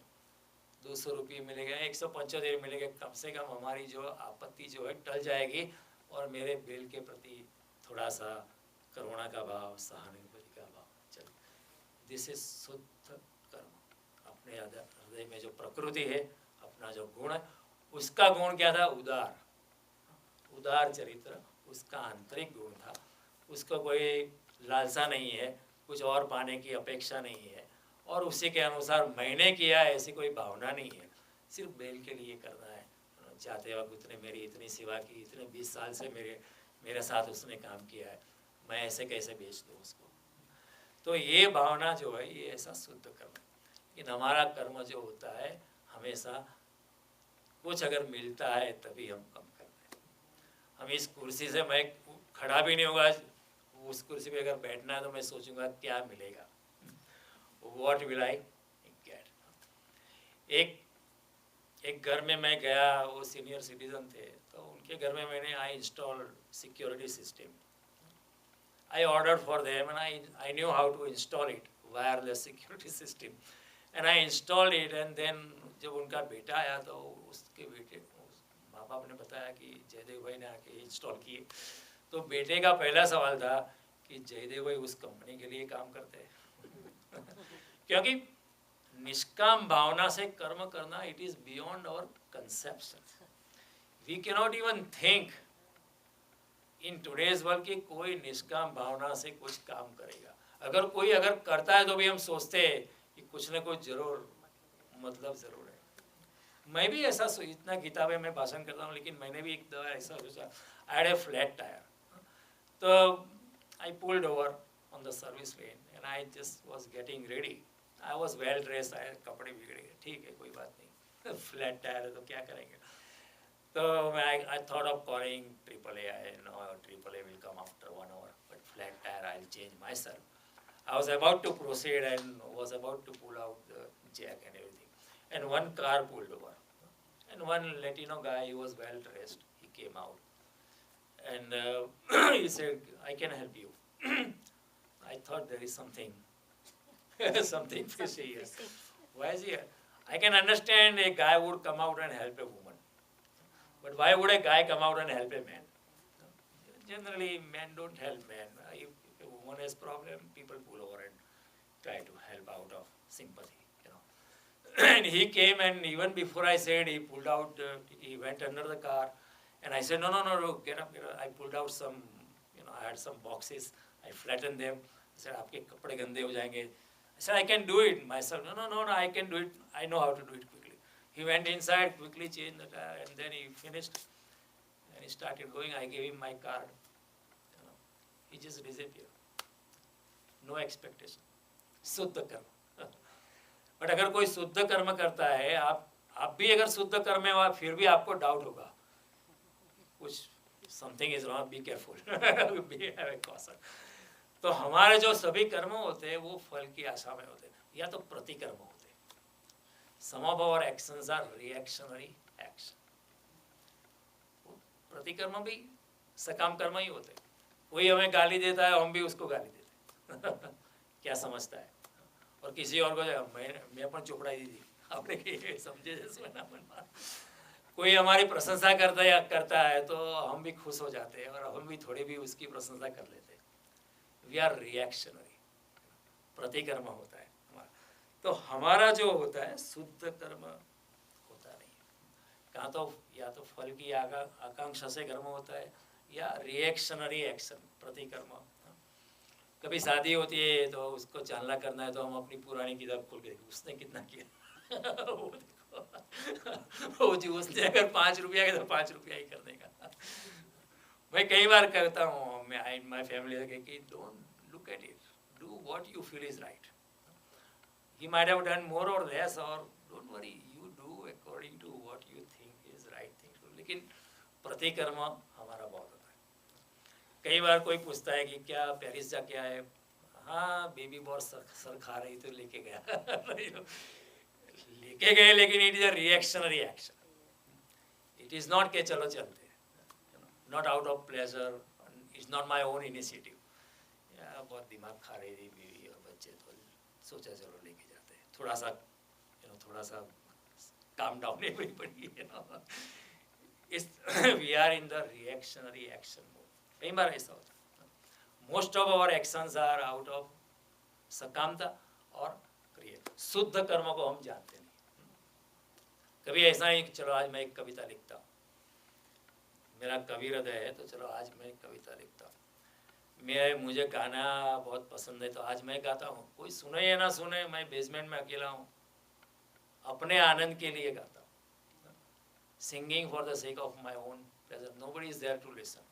200 रुपये मिलेगा, 175 मिलेगा, कम से कम हमारी जो आपत्ति जो है टल जाएगी, और मेरे बेल के प्रति थोड़ा सा करुणा का भाव, सहानुभूति का भाव चल। दिस इज शुद्ध कर्म। अपने हृदय में जो प्रकृति है, अपना जो गुण है, उसका गुण क्या था? उदार चरित्र, उसका आंतरिक गुण था। उसको कोई लालसा नहीं है, कुछ और पाने की अपेक्षा नहीं है, और उसी के अनुसार मैंने किया ऐसी कोई भावना नहीं है, सिर्फ बेल के लिए करना है। चाहते वक्त उसने मेरी इतनी सेवा की, इतने 20 साल से मेरे साथ उसने काम किया है, मैं ऐसे कैसे बेच दूँ उसको? तो ये भावना जो है, ये ऐसा शुद्ध कर्म है। लेकिन हमारा कर्म जो होता है, हमेशा कुछ अगर मिलता है तभी हम कम करते हैं। हम इस कुर्सी से, मैं खड़ा भी नहीं होगा, उस कुर्सी पे अगर बैठना है तो मैं सोचूंगा क्या मिलेगा, व्हाट विल आई गेट। एक घर में मैं गया, वो सीनियर सिटीजन थे, तो उनके घर में मैंने I install security system. I ordered for them and I knew how to install it, wireless security system, and I installed it. And then जब उनका बेटा आया तो उसके बेटे, माँ बाप ने बताया कि जयदेव भाई ने आके इंस्टॉल किए। तो बेटे का पहला सवाल था कि जयदेव भाई उस कंपनी के लिए काम करते हैं। क्योंकि निष्काम भावना से कर्म करना, it is beyond our conception. We cannot even think in today's world की कोई निष्काम भावना से कुछ काम करेगा। अगर कोई करता है तो भी हम सोचते हैं कि कुछ न कुछ जरूर मतलब जरूर है। मैं भी ऐसा इतना किताबें में भाषण करता हूँ, लेकिन मैंने भी एक दफा ऐसा सोचा, I had a flat tyre, तो I pulled over on the service lane and I just was getting ready. I was well dressed, कपड़े बिगड़ गए, ठीक है कोई बात नहीं, फ्लैट टायर है तो क्या करेंगे। So I thought of calling AAA. I know AAA will come after 1 hour, but flat tire I'll change myself. I was about to proceed and was about to pull out the jack and everything, and one car pulled over, and one Latino guy, he was well dressed, he came out, and he said, "I can help you." I thought there is something something fishy here. Why is he here? I can understand a guy would come out and help a woman, but why would a guy come out and help a man? Generally, men don't help men. If a woman has problem, people pull over and try to help out of sympathy, you know. And he came, and even before I said, he pulled out, he went under the car, and I said, no, get up, get up. I pulled out some, you know, I had some boxes, I flattened them. I said, आपके कपड़े गंदे हो जाएंगे. I said, I can do it myself. No, I can do it. I know how to do it quickly. He went inside, quickly changed the tire, and then he finished. And he started going. I gave him my card. You know, he just disappeared. No expectation. शुद्ध कर्म. But अगर कोई शुद्ध कर्म करता है, आप भी अगर शुद्ध कर्म में हो, फिर भी आपको डाउट होगा. कुछ something is wrong. Be careful. Be have a caution. तो हमारे जो सभी कर्म होते हैं वो फल की आशा में होते हैं या तो प्रतिकर्म होते हैं. Some of our actions are reactionary action. प्रतिकर्म भी सकाम कर्म ही होते हैं. कोई हमें गाली देता है, हम भी उसको गाली देते हैं. क्या समझता है? और किसी और को मैं अपन चुपड़ा दी थी आपने समझे जैसे ना मन. कोई हमारी प्रशंसा करता है तो हम भी खुश हो जाते हैं और हम भी थोड़ी भी उसकी प्रशंसा कर लेते हैं. We are reactionary. प्रतिकर्म होता है हमारा. तो हमारा जो होता है शुद्ध कर्म होता नहीं. कहाँ तो या तो फल की आकांक्षा से कर्म होता है या रिएक्शनरी एक्शन प्रतिकर्म. कभी शादी होती है तो उसको चांदला करना है तो हम अपनी पुरानी किताब खोल के उसने कितना किया वो देखो. वो जी उसने अगर 5 रुपया के तो 5 रुपया ही कर देगा. मैं कई बार कहता हूँ माय फैमिली कि don't look at it, do what you feel is right. He might have done more or less, और don't worry, you do according to what you think is right thing. लेकिन प्रतिकर्म हमारा बहुत होता है. कई बार कोई पूछता है कि क्या पेरिस जा क्या है. हाँ, बेबी बहुत सर खा रही तो लेके गया. लेके गए, लेकिन it is a reactionary action. It is not के चलो चलते, not out of pleasure, it's not my own initiative. बहुत दिमाग खा रही थी बीवी और बच्चे, तो सोचा चलो लेके जाते हैं. थोड़ा सा calm down everybody, you know. We are in the reactionary action mode. कई बार ऐसा होता है. Most of our actions are out of सकामता और क्रिया. शुद्ध कर्म को हम जानते नहीं. कभी ऐसा नहीं कि चलो आज मैं एक कविता लिखता हूँ, मेरा कवि हृदय है तो चलो आज मैं कविता लिखता हूँ. मुझे गाना बहुत पसंद है तो आज मैं गाता हूँ. कोई सुने या ना सुने, मैं बेसमेंट में अकेला हूँ, अपने आनंद के लिए गाता हूँ. Singing for the sake of my own pleasure. Nobody is there to listen.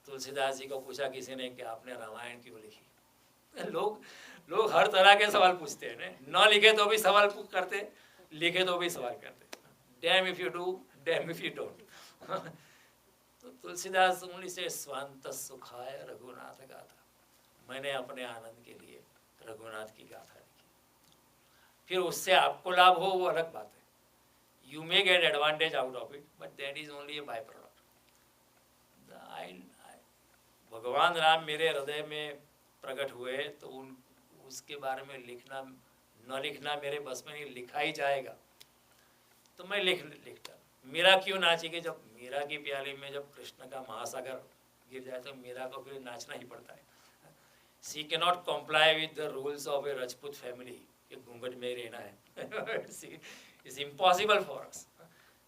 Tulsidas ji को पूछा किसी ने कि आपने रामायण क्यों लिखी. लोग हर तरह के सवाल पूछते हैं. न लिखे तो भी सवाल करते, लिखे तो भी सवाल करते. Dam if you do, dam if you don't. तो तुलसीदास उंगली से स्वांत सुखाय रघुनाथ गाथा. मैंने अपने आनंद के लिए रघुनाथ की गाथा लिखी. फिर उससे आपको लाभ हो वो अलग बात है. You may gate advantage out of it, but that is only A by product. भगवान राम मेरे हृदय में प्रकट हुए तो उसके बारे में लिखना न लिखना मेरे बस में नहीं. लिखा ही जाएगा तो मैं लिखता. मीरा क्यों नाचेगी? जब मीरा की प्याली में जब कृष्ण का महासागर गिर जाए तो मीरा को फिर नाचना ही पड़ता है. She can not comply with the rules of A Rajput family कि घूंघट में रहना है. It's impossible for us.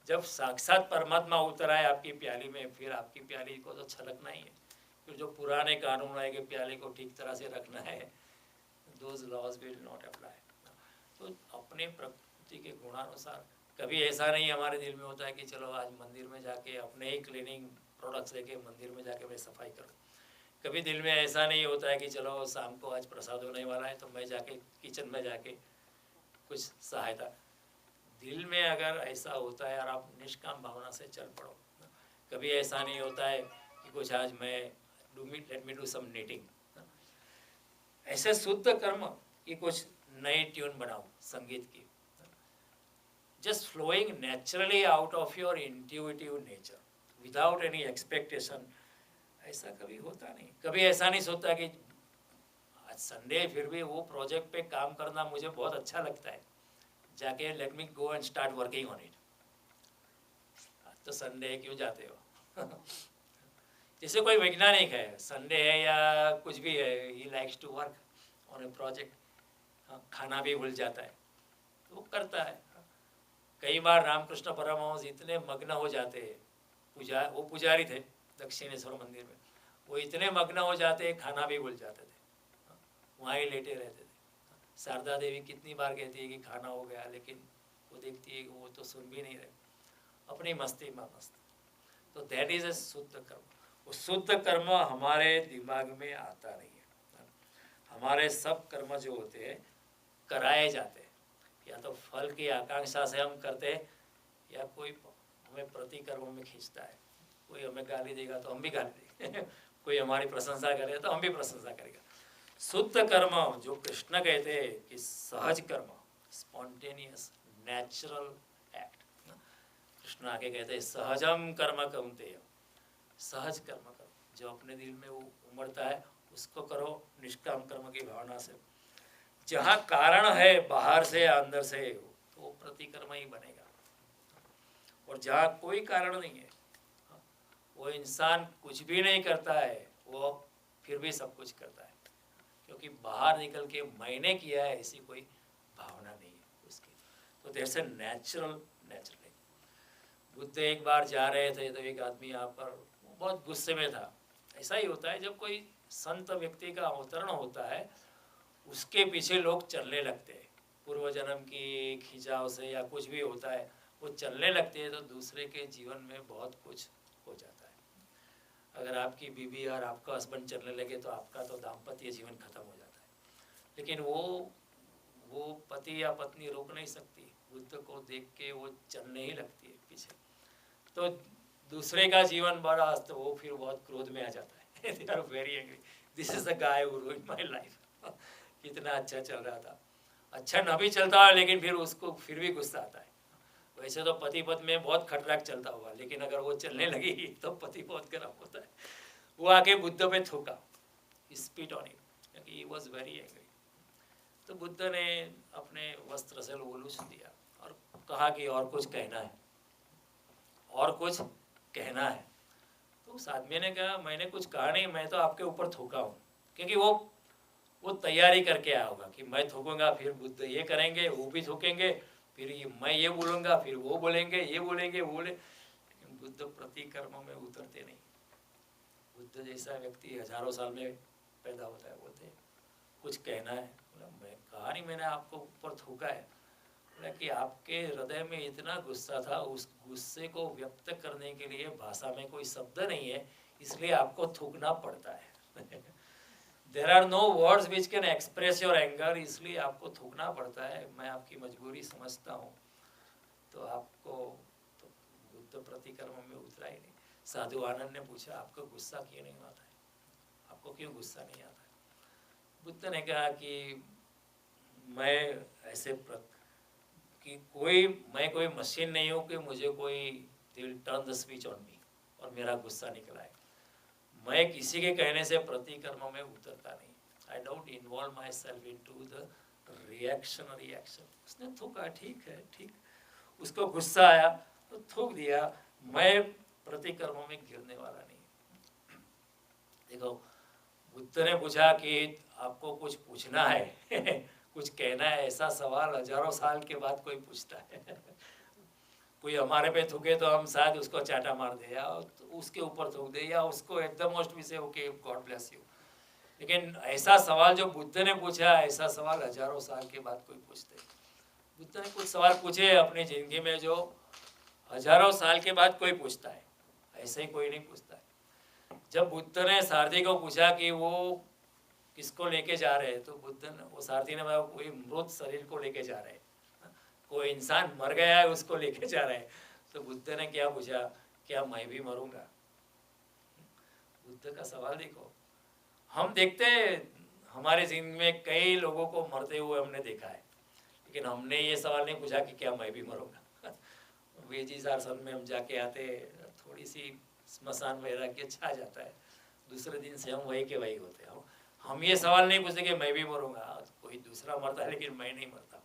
जब साक्षात परमात्मा उतर आए आपकी प्याली में, फिर आपकी प्याली को तो छलकना ही है. फिर जो पुराने कानून है कि प्याली को ठीक तरह से रखना है, those laws will not apply. तो अपने प्रकृति के गुणानुसार कभी ऐसा नहीं हमारे दिल में होता है कि चलो आज मंदिर में जाके अपने ही क्लीनिंग प्रोडक्ट्स लेके मंदिर में जाके मैं सफाई करूँ. कभी दिल में ऐसा नहीं होता है कि चलो शाम को आज प्रसाद होने वाला है तो मैं जाके किचन में जाके कुछ सहायता. दिल में अगर ऐसा होता है और आप निष्काम भावना से चल पड़ो. कभी ऐसा नहीं होता है कि कुछ आज मैं let me do some knitting. ऐसे शुद्ध कर्म कि कुछ नई ट्यून बनाऊं संगीत की, just flowing naturally out of your intuitive nature without any expectation. ऐसा कभी होता नहीं. कभी ऐसा नहीं सोचता कि आज संडे फिर भी वो प्रोजेक्ट पे काम करना मुझे बहुत अच्छा लगता है, जाके let me go and start working on it. आज तो संडे है, क्यों जाते हो? जैसे कोई वैज्ञानिक है, संडे है या कुछ भी है, he likes to work on a project, खाना भी भूल जाता है तो वो करता है। कई बार रामकृष्ण परमहंस इतने मग्न हो जाते हैं, वो पुजारी थे दक्षिणेश्वर मंदिर में, वो इतने मग्न हो जाते खाना भी भूल जाते थे, वहाँ ही लेटे रहते थे। शारदा देवी कितनी बार कहती है कि खाना हो गया, लेकिन वो देखती है कि वो तो सुन भी नहीं रहे, अपनी मस्ती में मस्त। तो दैट इज ए शुद्ध कर्म। वो शुद्ध कर्म हमारे दिमाग में आता नहीं है। हमारे सब कर्म जो होते हैं कराए जाते हैं, या तो फल की आकांक्षा से हम करते हैं, या कोई हमें प्रतिकर्म में खींचता है। कोई हमें गाली देगा तो हम भी गाली देंगे कोई हमारी प्रशंसा करेगा तो हम भी प्रशंसा करेगा। शुद्ध कर्म जो कृष्ण कहते हैं कि सहज कर्म, स्पॉन्टेनियस नेचुरल एक्ट। कृष्ण आगे कहते हैं सहजम कर्म कौन्तेय, सहज कर्म करो, जो अपने दिल में वो उमड़ता है उसको करो निष्काम कर्म की भावना से। जहाँ कारण है बाहर से या अंदर से, तो वो प्रतिकर्म ही बनेगा। और जहाँ कोई कारण नहीं है, वो इंसान कुछ भी नहीं करता है, वो फिर भी सब कुछ करता है, क्योंकि बाहर निकल के मैंने किया है ऐसी कोई भावना नहीं है उसकी। तो देयर इज नेचुरल। बुद्ध एक बार जा रहे थे तो एक आदमी यहाँ पर बहुत गुस्से में था। ऐसा ही होता है जब कोई संत व्यक्ति का अवतरण होता है, उसके पीछे लोग चलने लगते हैं, पूर्व जन्म की खिंचाव से या कुछ भी होता है, वो चलने लगते हैं, तो दूसरे के जीवन में बहुत कुछ हो जाता है। अगर आपकी बीवी और आपका हस्बैंड चलने लगे तो आपका तो दाम्पत्य जीवन खत्म हो जाता है। लेकिन वो पति या पत्नी रोक नहीं सकती, बुद्ध को देख के वो चलने ही लगती है पीछे। तो दूसरे का जीवन बड़ा, तो वो फिर बहुत क्रोध में आ जाता है they are very angry, this is the guy who ruined my life. कितना अच्छा चल रहा था, अच्छा न भी चलता है लेकिन फिर उसको फिर भी गुस्सा आता है। वैसे तो पति पत्नी में बहुत खटराक चलता हुआ, लेकिन अगर वो चलने लगी तो पति बहुत गर्म होता है। वो आके बुद्ध पे थूका, स्पीट ऑन हिम, क्योंकि ही वाज वेरी एंग्री। तो बुद्ध ने अपने वस्त्र से उलूस दिया और कहा कि और कुछ कहना है, और कुछ कहना है। तो उस आदमी ने कहा मैंने कुछ कहा नहीं, मैं तो आपके ऊपर थूका हूँ। क्योंकि वो तैयारी करके आया होगा कि मैं थूकूंगा, फिर बुद्ध ये करेंगे, वो भी थूकेंगे, फिर मैं ये बोलूँगा, फिर वो बोलेंगे, ये बोलेंगे, वो बोले। लेकिन बुद्ध प्रतिकर्म में उतरते नहीं। बुद्ध जैसा व्यक्ति हजारों साल में पैदा होता है। बोलते कुछ कहना है, मैं कहा नहीं, मैंने आपको ऊपर थूका है। कि आपके हृदय में इतना गुस्सा था, उस गुस्से को व्यक्त करने के लिए भाषा में कोई शब्द नहीं है, इसलिए आपको थूकना पड़ता है there are no words which can express your anger, इसलिए आपको थूकना पड़ता है। मैं आपकी मजबूरी समझता हूँ। तो आपको तो बुद्ध प्रतिकर्म में उतरा ही नहीं। साधु आनंद ने पूछा आपको गुस्सा क्यों नहीं आता है, आपको क्यों गुस्सा नहीं आता है? बुद्ध ने कहा कि मैं ऐसे कि मैं कोई मशीन नहीं हूँ कि मुझे कोई turn the switch on me और मेरा गुस्सा निकला है। मैं किसी के कहने से प्रतिकर्म में उतरता नहीं। I don't involve myself into the reactionary action. उसने थूका, ठीक है, ठीक, उसको गुस्सा आया तो थूक दिया, मैं प्रतिकर्म में गिरने वाला नहीं। देखो बुद्ध ने पूछा कि आपको कुछ पूछना है कुछ कहना है, ऐसा सवाल हजारों साल के बाद कोई पूछता है कोई हमारे पे थूके तो हम शायद उसको चाटा मार दे, या उसके ऊपर थूक दे, या उसको एट द मोस्ट भी से ओके गॉड ब्लेस यू। लेकिन ऐसा सवाल जो बुद्ध ने पूछा, ऐसा सवाल हजारों साल के बाद कोई पूछते। बुद्ध ने कुछ सवाल पूछे अपनी जिंदगी में जो हजारों साल के बाद कोई पूछता है, ऐसे ही कोई नहीं पूछता है। जब बुद्ध ने सारथी को पूछा कि वो किसको लेके जा रहे हैं, तो बुद्ध ने, वो सारथी ने बताया कोई मृत शरीर को लेके जा रहे हैं, कोई इंसान मर गया है उसको लेके जा रहे हैं। तो बुद्ध ने क्या पूछा, क्या मैं भी मरूंगा? बुद्ध का सवाल देखो। हम देखते हमारे जिंदगी में कई लोगों को मरते हुए हमने देखा है, लेकिन हमने ये सवाल नहीं पूछा कि क्या मैं भी मरूंगा वेजिस आश्रम में हम जाके आते, थोड़ी सी स्मशान वैराग्य छा जाता है, दूसरे दिन से हम वही के वही होते हैं। हम ये सवाल नहीं पूछते कि मैं भी मरूंगा, कोई दूसरा मरता है लेकिन मैं नहीं मरता।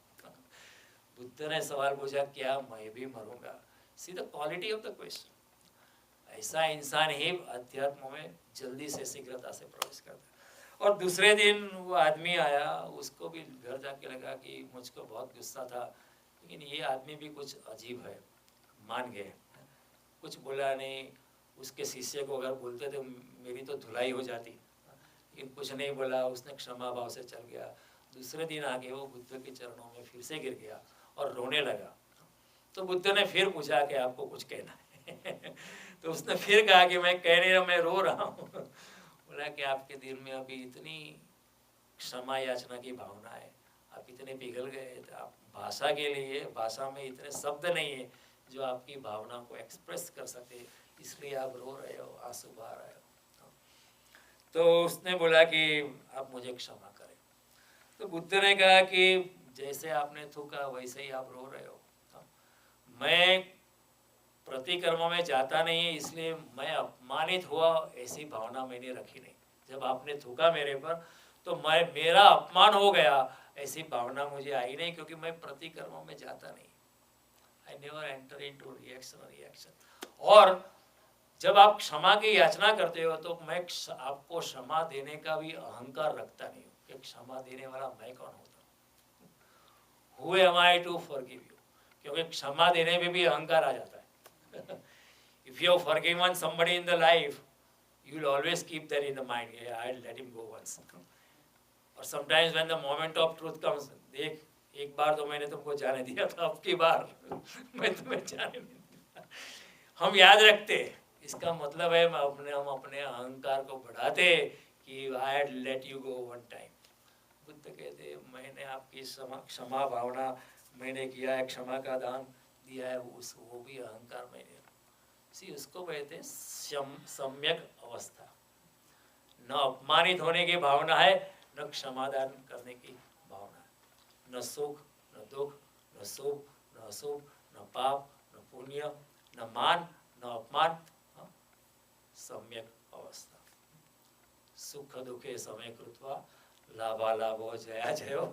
बुद्ध ने सवाल पूछा क्या मैं भी मरूंगा? See the quality of the question. ऐसा इंसान ही अध्यात्म में जल्दी से शीघ्रता से प्रवेश करता है। और दूसरे दिन वो आदमी आया, उसको भी घर जाके लगा कि मुझको बहुत गुस्सा था, लेकिन ये आदमी भी कुछ अजीब है। मान गए, कुछ बोला नहीं। उसके शिष्य को अगर बोलते तो मेरी तो धुलाई हो जाती, लेकिन कुछ नहीं बोला, उसने क्षमा भाव से चल गया। दूसरे दिन आके वो बुद्ध के चरणों में फिर से गिर गया और रोने लगा। तो बुद्ध ने फिर पूछा कि आपको कुछ कहना है? तो उसने फिर कहा कि मैं कह नहीं रहा, मैं रो रहा हूँ। बोला कि आपके दिल में अभी इतनी क्षमा याचना की भावना है, आप इतने पिघल गए, तो आप भाषा के लिए, भाषा में इतने शब्द नहीं है जो आपकी भावना को एक्सप्रेस कर सके, इसलिए आप रो रहे हो, आंसू बहा रहे हो। तो उसने बोला कि आप मुझे क्षमा करें। तो बुद्ध ने कहा कि जैसे आपने थूका वैसे ही आप रो रहे हो। मैं प्रतिकर्म में जाता नहीं है, इसलिए मैं अपमानित हुआ ऐसी भावना मैंने रखी नहीं। जब आपने थूका मेरे पर तो मेरा अपमान हो गया ऐसी भावना मुझे आई नहीं, क्योंकि मैं प्रतिकर्म में जाता नहीं। I never enter into reaction. और जब आप क्षमा की याचना करते हो तो मैं आपको क्षमा देने का भी अहंकार रखता नहीं हूँ कि क्षमा देने वाला मैं कौन होता हूँ। Who am I to forgive you? क्योंकि क्षमा देने में भी अहंकार आ जाता है। If you have forgiven somebody in the life, you will always keep that in the mind. Yeah, I'll let him go once. और sometimes when the moment of truth comes, देख एक बार तो मैंने तुमको जाने दिया था, अब की बार मैं तुम्हें जाने नहीं दूंगा। हम याद रखते, इसका मतलब है हम अपने अहंकार को बढ़ाते कि I had let you go one time। Buddha कहते मैंने आपकी क्षमा भावना मैंने किया है, क्षमा का दान दिया है, वो भी अहंकार मैंने सी उसको कहते सम्यक अवस्था। न अपमानित होने की भावना है, न क्षमादान करने की भावना है। न सुख न दुख, न शुभ न अशुभ, न पाप न पुण्य, न मान न अपमान, सम्यक अवस्था। सुख दुखे समय कृत्वा लाभालाभो जया जयो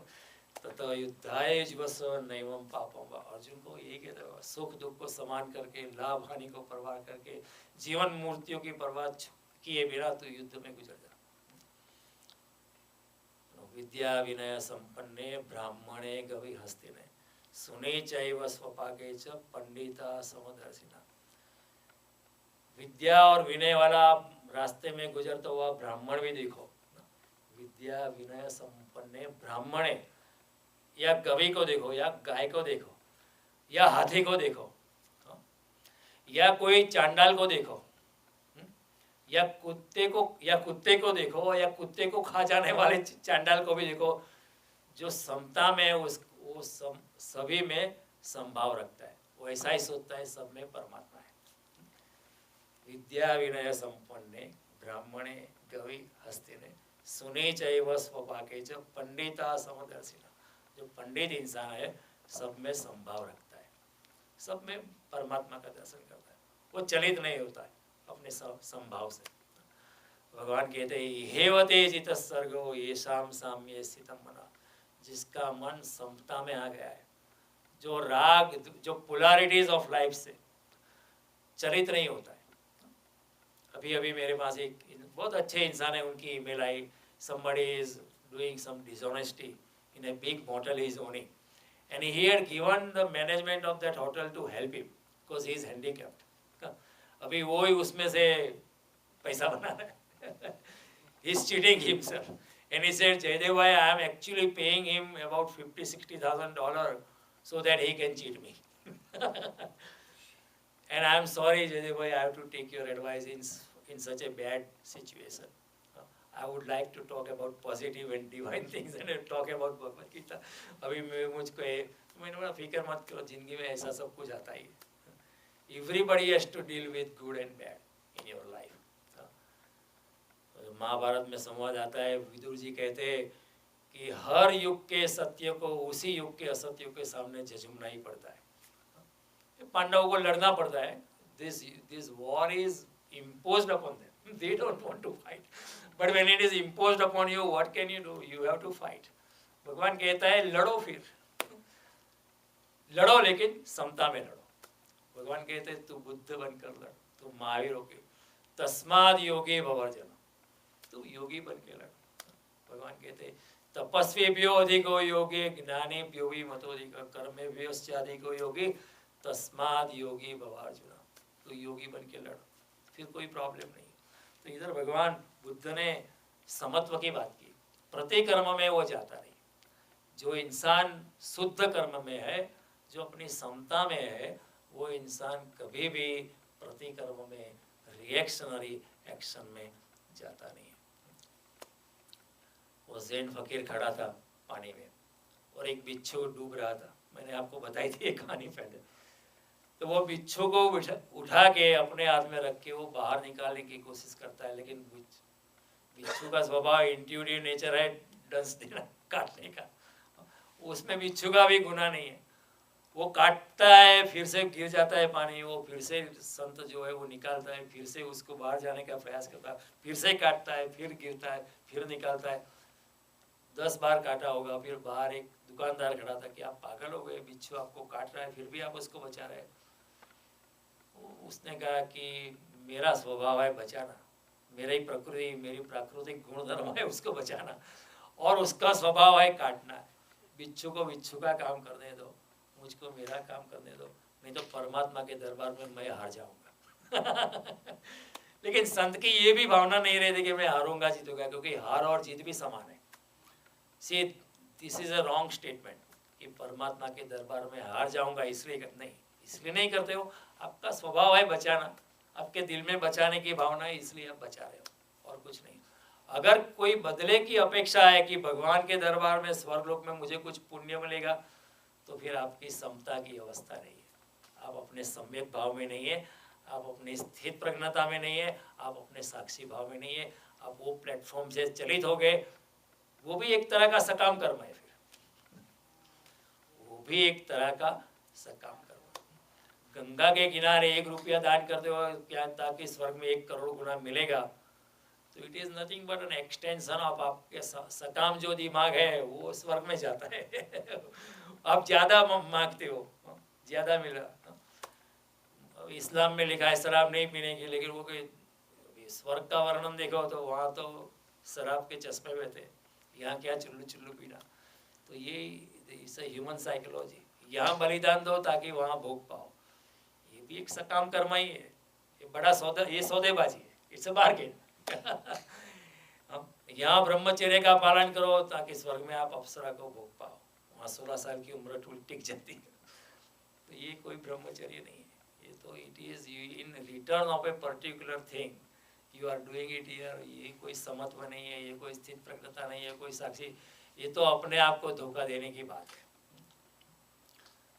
ततो युद्धाय जीवस्व नैवं पापम। अर्जुन को ये कहते हैं, सुख दुख को समान करके, लाभ हानि को परवाह करके, जीवन मूर्तियों की परवाह किए बिना तो युद्ध में गुजर जा। विद्या विनय संपन्ने ब्राह्मणे गवि हस्तिने सुने चैव स्वपाके च पंडिता समदर्शिना। विद्या और विनय वाला आप रास्ते में गुजरता हुआ ब्राह्मण भी देखो। विद्या विनय संपन्ने ब्राह्मणे, या गवि को देखो, या गाय को देखो, या हाथी को देखो, या कोई चांडाल को देखो, या कुत्ते को देखो, या कुत्ते को खा जाने वाले चांडाल को भी देखो। जो समता में वो सभी में संभाव रखता है, वो ऐसा ही सोचता है सब में परमात्मा है। विद्या विनय संपन्ने ब्राह्मणे गवि हस्तिने सुने चैव स्वपाके च पंडिता समदर्शिना। जो पंडित इंसान है सब में संभाव रखता है, सब में परमात्मा का दर्शन करता है, वो चलित नहीं होता है अपने संभाव से। भगवान कहते हैं हेवते चित सर्गो येषाम साम्ये स्थितम मना। जिसका मन समता में आ गया है, जो राग जो पोलैरिटीज ऑफ लाइफ से चलित नहीं होता है। अभी अभी मेरे पास एक बहुत अच्छे इंसान है, उनकी email I, somebody is doing some dishonesty in a big motel he is owning, and he had given the management of that hotel to help him because he is handicapped। अभी वो ही उसमें से पैसा बना रहा है। he is cheating himself, and he said, Jaydev bhai, I am actually paying him about $50,000-$60,000 so that he can cheat me। And I am sorry, Jaydev bhai, I have to take your advice in such a bad situation। I would like to talk about positive and divine things and talk about Bhagavad Gita. अभी मुझको मैंने बोला फिक्र मत करो, जिंदगी में ऐसा सब कुछ आता ही। Everybody has to deal with good and bad in your life। Mahabharat में संवाद आता है, विदुर जी कहते हैं कि हर युग के सत्य को उसी युग के असत्य के सामने झुमना ही पड़ता है। पांडवों को लड़ना पड़ता है। This war is imposed upon them। They don't want to fight, but when it is imposed upon you, what can you do? You have to fight. भगवान कहता है लड़ो, फिर लड़ो, लेकिन समता में लड़ो। भगवान कहते हैं तू बुद्ध बनकर लड़, तू महावीर होके, तस्माद योगी भवर्जन, तू योगी बन के लड़। भगवान कहते तपस्वीभ्यो अधिको योगी, ज्ञानीभ्यो भी मतोधिक, कर्मेभ्योश्चाधिको योगी, तस्माद योगी भवार्जुन, तो योगी बन के लड़, फिर कोई प्रॉब्लम नहीं। तो इधर भगवान बुद्ध ने समत्व की बात की, प्रतिकर्म में वो जाता नहीं। जो इंसान शुद्ध कर्म में है, जो अपनी समता में है, वो इंसान कभी भी प्रतिकर्म में, रिएक्शनरी एक्शन में जाता नहीं है। वो जैन फकीर खड़ा था पानी में और एक बिच्छू डूब रहा था, मैंने आपको बताई थी एक कहानी पहले। तो वो बिच्छू को उठा के अपने हाथ में रख के वो बाहर निकालने की कोशिश करता है, लेकिन बिच्छू का स्वभाव इंट्यूटिव नेचर है डंस देना, काटने का। उसमें बिच्छू का भी गुनाह नहीं है, वो काटता है, फिर से गिर जाता है पानी, वो फिर से संत जो है वो निकालता है, फिर से उसको बाहर जाने का प्रयास करता है, फिर से काटता है, फिर गिरता है, फिर निकालता है। 10 बार काटा होगा। फिर बाहर एक दुकानदार खड़ा था कि आप पागल हो गए, बिच्छू आपको काट रहा है, फिर भी आप उसको बचा रहे हैं। उसने कहा कि मेरा स्वभाव है बचाना, मेरी प्रकृति, मेरी प्राकृतिक गुणधर्म है उसको बचाना, और उसका स्वभाव है काटना। बिच्छू को बिच्छू का काम करने दो, मुझको मेरा काम करने दो, नहीं तो परमात्मा के दरबार में मैं हार जाऊंगा। लेकिन संत की ये भी भावना नहीं रहती कि मैं हारूंगा जीतूंगा, क्योंकि हार और जीत भी समान है। See this is a wrong statement कि परमात्मा के दरबार में हार जाऊंगा इसलिए नहीं, इसलिए नहीं करते हो। आपका स्वभाव है बचाना, आपके दिल में बचाने की भावना है, इसलिए आप बचा रहे हो, और कुछ नहीं। अगर कोई बदले की अपेक्षा है कि भगवान के दरबार में, स्वर्गलोक में मुझे कुछ पुण्य मिलेगा, तो फिर आपकी समता की अवस्था नहीं है, आप अपने सम्यक भाव में नहीं है, आप अपनी स्थित प्रज्ञता में नहीं है, आप अपने साक्षी भाव में नहीं है, आप वो प्लेटफॉर्म से चलित हो गए। वो भी एक तरह का सकाम कर्म है, फिर वो भी एक तरह का सकाम कर्म। गंगा के किनारे 1 रुपया दान करते हो क्या, ताकि स्वर्ग में 1 करोड़ गुना मिलेगा, तो it is nothing but an extension of आपके सकाम जो दिमाग है वो स्वर्ग में जाता है। आप ज्यादा मांगते हो, ज्यादा मिला। इस्लाम में लिखा है शराब नहीं पीने की, लेकिन वो स्वर्ग का वर्णन देखो तो वहाँ तो शराब के चश्मे में थे, यहाँ क्या चुल्लू चुल्लू पीना। तो ये इस ह्यूमन साइकोलॉजी, यहाँ बलिदान दो ताकि वहाँ भोग पाओ, ये भी एक सकाम कर्म ही है। ये बड़ा सौदा, ये सौदेबाजी है, इट्स अ बार्गेन। यहाँ ब्रह्मचर्य का पालन करो ताकि स्वर्ग में आप अप्सरा को भोग पाओ, वहाँ 16 साल की उम्र टिक जाती है। तो ये कोई ब्रह्मचर्य नहीं है, ये तो it is in return of a particular thing you are doing it here. ये कोई समत्व नहीं है, ये कोई स्थित प्रज्ञता नहीं है, कोई साक्षी, ये तो अपने आप को धोखा देने की बात है।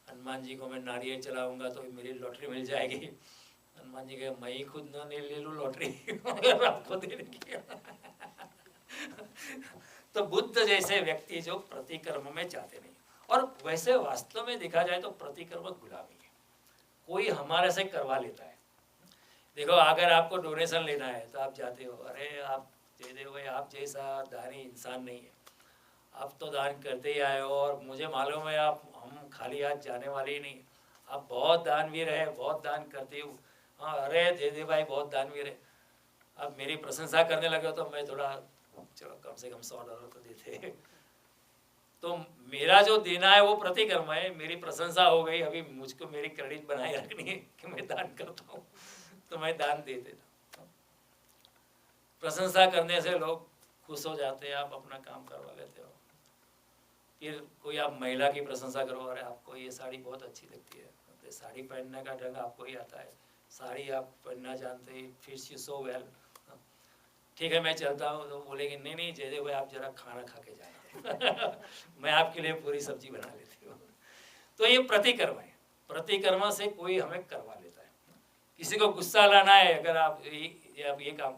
हनुमान जी को मैं नारियल चलाऊंगा तो मेरी लॉटरी मिल जाएगी, हनुमान जी के मैं ही खुद ना ले लूँ लॉटरी आपको देने की। तो बुद्ध जैसे व्यक्ति जो प्रतिकर्म में जाते नहीं, और वैसे वास्तव में देखा जाए तो प्रतिकर्म गुलामी है, कोई हमारे से करवा लेता है। देखो अगर आपको डोनेशन लेना है तो आप जाते हो, अरे आप दे दे भाई, आप जैसा दानी इंसान नहीं है, आप तो दान करते ही आए हो, और मुझे मालूम है आप, हम खाली हाथ जाने वाले ही नहीं, आप बहुत दानवीर है, बहुत दान करते हो। हाँ अरे दे दे भाई, बहुत दानवीर है। अब मेरी प्रशंसा करने लगे तो मैं थोड़ा, चलो कम से कम $100 तो देते। तो मेरा जो देना है वो प्रतिकर्म है, मेरी प्रशंसा हो गई, अभी मुझको मेरी क्रेडिट बनाए रखनी है कि मैं दान करता हूँ, तो मैं दान दे देता। प्रशंसा करने से लोग खुश हो जाते हैं, आप अपना काम करवा लेते हो। फिर कोई आप महिला की प्रशंसा करो, अरे आपको ये साड़ी बहुत अच्छी लगती है, तो साड़ी पहनने का ढंग आपको ही आता है, साड़ी आप पहनना जानते हैं, फिट्स यू सो वेल, ठीक है मैं चलता हूँ। तो बोलेंगे नहीं नहीं जयदेव भाई आप जरा खाना खा के जाना। मैं आपके लिए पूरी सब्जी बना लेती हूँ। तो ये प्रतिकर्म है, प्रतिकर्म से कोई हमें करवा लेता है। किसी को गुस्सा लाना है, अगर आप ये काम,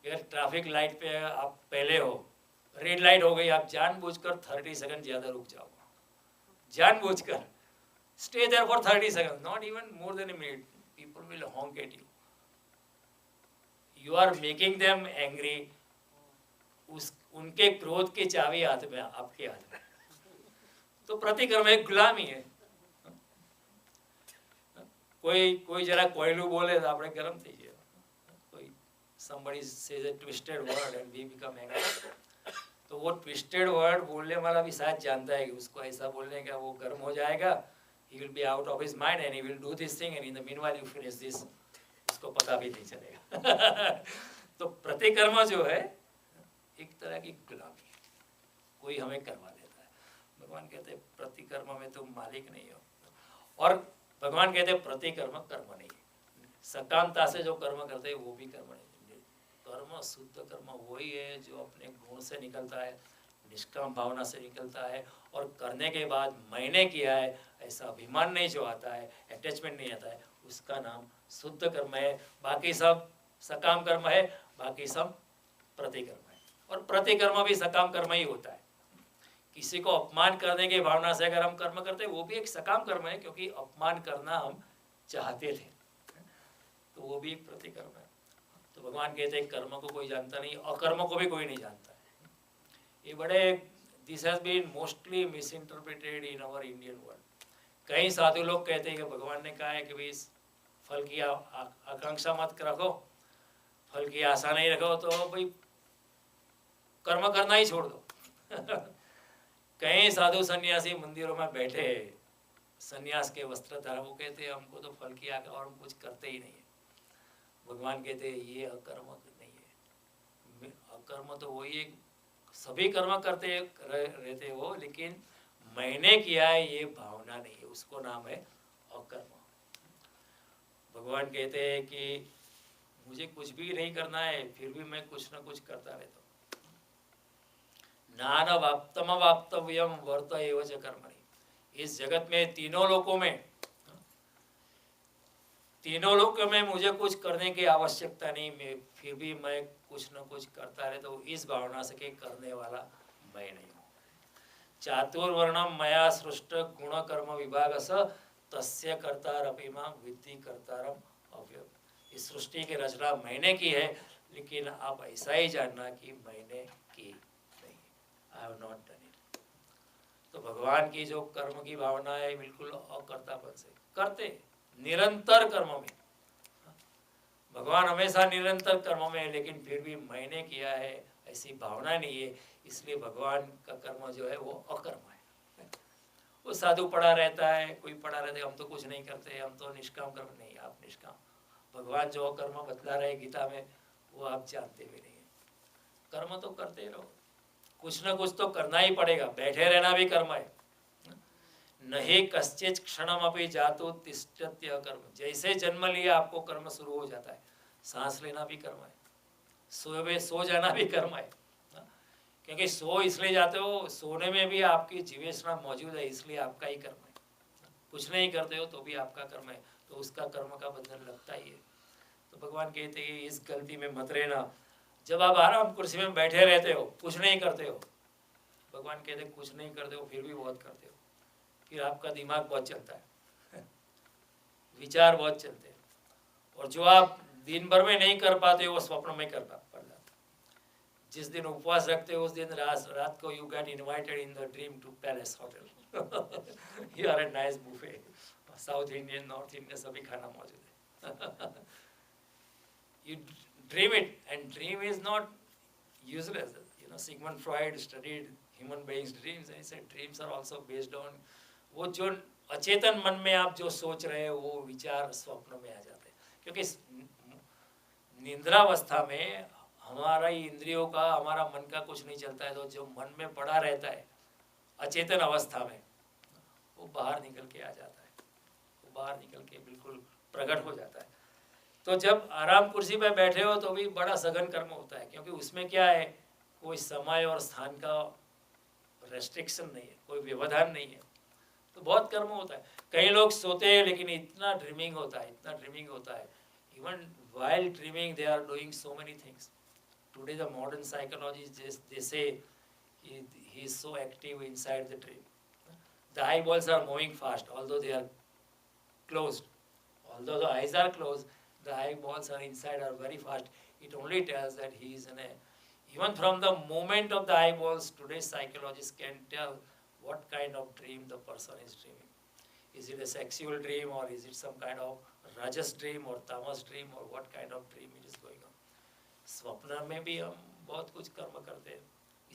अगर ट्रैफिक लाइट पे आप पहले हो, रेड लाइट हो गई, आप जानबूझकर 30 सेकंड ज़्यादा रुक जाओ, जानबूझकर stay there for 30 second, not even more than a minute, people will honk at you, you are making them angry, उस उनके क्रोध की चाबी हाथ में, आपके हाथ में। तो प्रतिकर्म एक गुलामी है। कोई जरा कोयलू बोले तो આપણે ગરમ થઈ જાય. कोई somebody says a twisted word and we become angry. तो वो ट्विस्टेड वर्ड बोलने वाला भी शायद जानता है कि उसको ऐसा बोलने का वो गर्म हो जाएगा, he will be out of his mind and he will do this thing and in the meanwhile you finish this, उसको पता भी नहीं चलेगा। तो प्रतिकर्म जो है एक तरह की गुलामी है, कोई हमें करवा देता है। भगवान कहते हैं प्रतिकर्म में तुम मालिक नहीं हो, और भगवान कहते हैं प्रतिकर्म कर्म नहीं है। सकामता से जो कर्म करते हैं वो भी कर्म नहीं। कर्म शुद्ध कर्म वही है जो अपने गुण से निकलता है, निष्काम भावना से निकलता है, और करने के बाद मैंने किया है ऐसा अभिमान नहीं जो आता है, अटैचमेंट नहीं आता है, उसका नाम शुद्ध कर्म है। बाकी सब सकाम कर्म है, बाकी सब प्रतिकर्म है, और प्रतिकर्म भी सकाम कर्म ही होता है। किसी को अपमान करने की भावना से अगर हम कर्म करते हैं वो भी एक सकाम कर्म है, क्योंकि अपमान करना हम चाहते थे, तो वो भी एक प्रतिकर्म है। तो भगवान कहते हैं कर्म को कोई जानता नहीं, अकर्म को भी कोई नहीं जानता है। ये बड़े this has been mostly misinterpreted in our Indian world. कई साधु लोग कहते हैं कि भगवान ने कहा है कि भाई फल की आकांक्षा मत रखो, फल की आशा नहीं रखो, तो भाई कर्म करना ही छोड़ दो। कई साधु सन्यासी मंदिरों में बैठे सन्यास के वस्त्र धारण, वो कहते हैं हमको तो फल की आकांक्षा और हम कुछ करते ही नहीं है। भगवान कहते हैं ये अकर्म नहीं है। अकर्म तो वही है, सभी कर्म करते रहते हो, लेकिन मैंने किया है ये भावना नहीं है, उसको नाम है अकर्म। भगवान कहते हैं कि मुझे कुछ भी नहीं करना है फिर भी मैं कुछ ना कुछ करता रहता हूँ। नानवाप्तम वाप्तव्यम वर्त एव च कर्मणि। इस जगत में तीनों लोकों में मुझे कुछ करने की आवश्यकता नहीं, मैं फिर भी मैं कुछ न कुछ करता रहता हूँ, इस भावना से कि करने वाला मैं नहीं हूँ। चातुर्वर्णम मया सृष्ट गुण कर्म विभागस तस्य कर्तारपि मां विद्धि कर्तारम अव्ययम्। इस सृष्टि की रचना मैंने की है, लेकिन आप ऐसा ही जानना कि मैंने की नहीं, आई हैव नॉट डन इट। तो भगवान की जो कर्म की भावना है बिल्कुल अकर्तापन से करते, निरंतर कर्म में। भगवान हमेशा निरंतर कर्म में है, लेकिन फिर भी मैंने किया है ऐसी भावना नहीं है, इसलिए भगवान का कर्म जो है वो अकर्म है। वो साधु पड़ा रहता है, कोई पड़ा रहता है, हम तो कुछ नहीं करते, हम तो निष्काम कर्म नहीं, आप निष्काम। भगवान जो कर्म बतला रहे गीता में वो आप जानते भी नहीं है। कर्म तो करते रहो, कुछ ना कुछ तो करना ही पड़ेगा, बैठे रहना भी कर्म है। नहीं कश्चित क्षणमपि जातु तिष्ठत्य कर्म। जैसे जन्म लिया आपको कर्म शुरू हो जाता है, सांस लेना भी कर्म है, सो जाना भी कर्म है, क्योंकि सो इसलिए जाते हो, सोने में भी आपकी जीवेशना मौजूद है, इसलिए आपका ही कर्म है। कुछ नहीं करते हो तो भी आपका कर्म है, तो उसका कर्म का बंधन लगता ही है। तो भगवान कहते हैं इस गलती में मत रहना। जब आप आराम कुर्सी में बैठे रहते हो, कुछ नहीं करते हो, भगवान कहते हैं कुछ नहीं करते हो फिर भी बहुत करते हो, फिर आपका दिमाग बहुत चलता है, विचार बहुत चलते हैं, और जो आप दिन भर में नहीं कर पाते हो वो स्वप्न में कर पड़ जाता। जिस दिन उपवास रखते हो उस दिन रात को you get invited in the dream to palace hotel, you are a nice buffet, south Indian north Indian सभी खाना मौजूद है। You dream it, and dream is not useless. You know, Sigmund Freud studied human beings' dreams, and he said dreams are also based on वो जो अचेतन मन में आप जो सोच रहे हो वो विचार स्वप्न में आ जाते हैं, क्योंकि निद्रावस्था में हमारा इंद्रियों का, हमारा मन का कुछ नहीं चलता है, तो जो मन में पड़ा रहता है अचेतन अवस्था में वो बाहर निकल के आ जाता है, वो बाहर निकल के बिल्कुल प्रकट हो जाता है। तो जब आराम कुर्सी पर बैठे हो तो भी बड़ा सघन कर्म होता है, क्योंकि उसमें क्या है, कोई समय और स्थान का रेस्ट्रिक्शन नहीं है, कोई व्यवधान नहीं है, तो बहुत कर्म होता है। कई लोग सोते हैं लेकिन इतना ड्रीमिंग होता है, इतना ड्रीमिंग होता है, even while dreaming they are doing so many things. Today the modern psychologists they say he is so active inside the dream. The eyeballs are moving fast, although they are closed. Although the eyes are closed, the eyeballs are inside are very fast. It only tells that he is in a Even from the movement of the eyeballs, today's psychologists can tell what kind of dream the person is dreaming. Is it a sexual dream, or is it some kind of rajas dream or tamas dream, or what kind of dream it is going on. स्वप्न में भी हम बहुत कुछ कर्म करते हैं,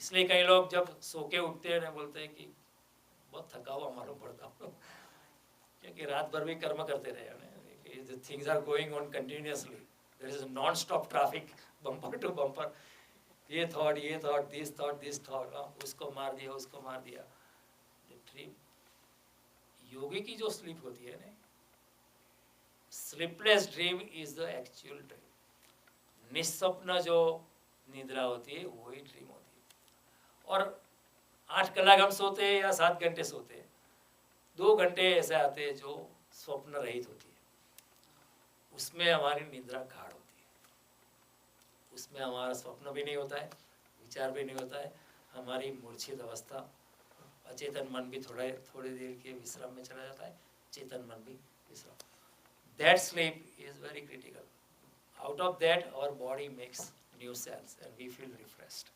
इसलिए कई लोग जब सो के उठते हैं ना बोलते हैं कि बहुत थका हुआ मालूम पड़ता हूँ क्योंकि रात भर भी कर्म करते रहे, things are going on continuously, there is non stop traffic, bumper to bumper, ये थॉट, दिस थॉट, उसको मार दिया, उसको मार दिया। ड्रीम, योगी की जो स्लीप होती है ना, sleepless dream is the actual dream. निस्वप्न जो निद्रा होती है वही ड्रीम होती है। और 8 कलाक हम सोते हैं या 7 घंटे सोते हैं, 2 घंटे ऐसे आते हैं जो स्वप्न रहित होती है, उसमें हमारी निद्रा गाढ़ होती है, उसमें हमारा स्वप्न भी नहीं होता है, विचार भी नहीं होता है, हमारी मूर्छित अवस्था, अचेतन मन भी थोड़ी देर के विश्राम में चला जाता है, चेतन मन भी विश्राम। That sleep is very critical. Out of that our body makes new cells and we feel refreshed.